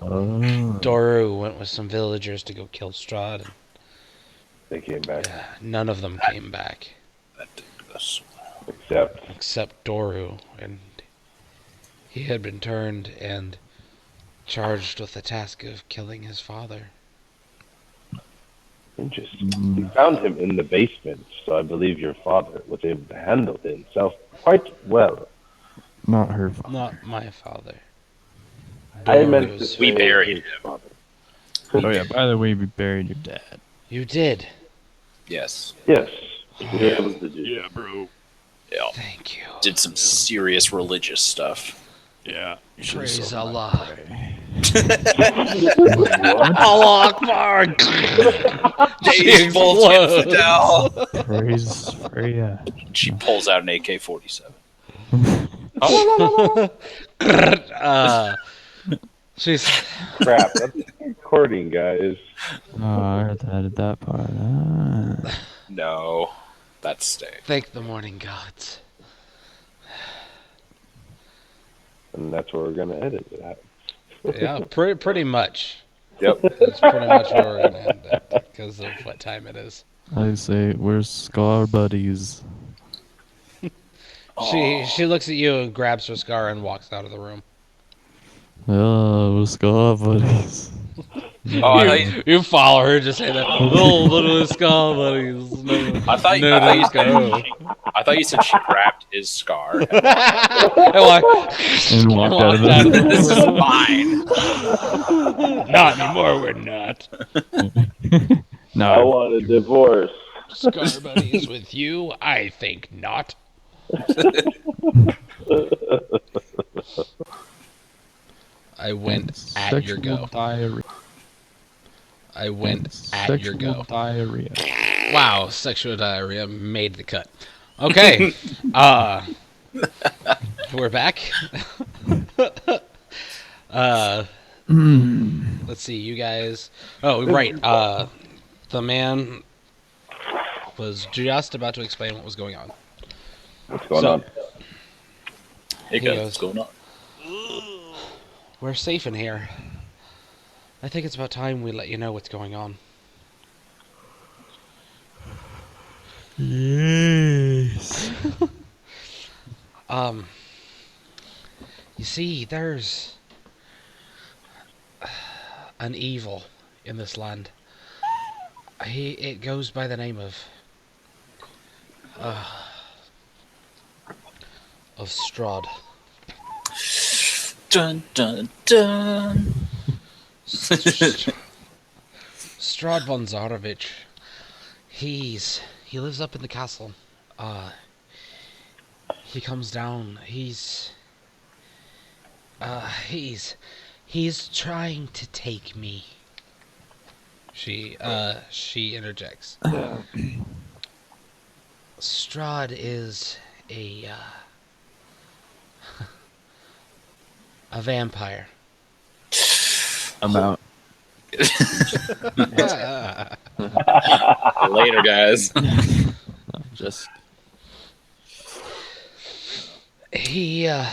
Oh. Doru went with some villagers to go kill Strahd, and They came back. none of them came back That did this. except Doru, and he had been turned and charged with the task of killing his father. Interesting. We found him in the basement, so I believe your father was able to handle himself quite well. Not her fault. Not my father. I meant to Doru's. We say buried his him. father. Oh yeah, by the way, we buried your dad. You did. Yes. Yes. We were able to do. Yeah, bro. Yeah. Thank you. Did some serious religious stuff. Yeah. Praise Allah. What? Allah Akbar! Days both down. Praise for ya. She pulls out an AK-47. She's Crap, that's recording, guys. Oh, I had to edit that part. Ah. No, that's staying. thank the morning gods. And that's where we're going to edit it at. Yeah, pretty much. Yep. That's pretty much where we're gonna end it because of what time it is. I say, we're Scar buddies. She looks at you and grabs her scar and walks out of the room. Oh, we're Scar buddies. Oh, You follow her, just say that. Oh, little scar buddies. No, I thought no, you let's go. I thought you said she grabbed his scar. And walk- And walked out of walked the This is mine. Not anymore, we're not. No, I want a divorce. Scar buddies with you? I think not. I went at your sexual go. diarrhea. I went at your Sexual go. diarrhea. Wow, sexual diarrhea made the cut. Okay. We're back. Let's see, you guys. Oh, right. The man was just about to explain what was going on. What's going So- on? Hey He guys, goes. what's going on? We're safe in here. I think it's about time we let you know what's going on. Yes. You see, there's an evil in this land. It goes by the name of Strahd. Dun dun dun. Strahd von Zarovich. He lives up in the castle. He comes down. He's trying to take me. She interjects. Strahd is a vampire. Amount. Later, guys. Just He's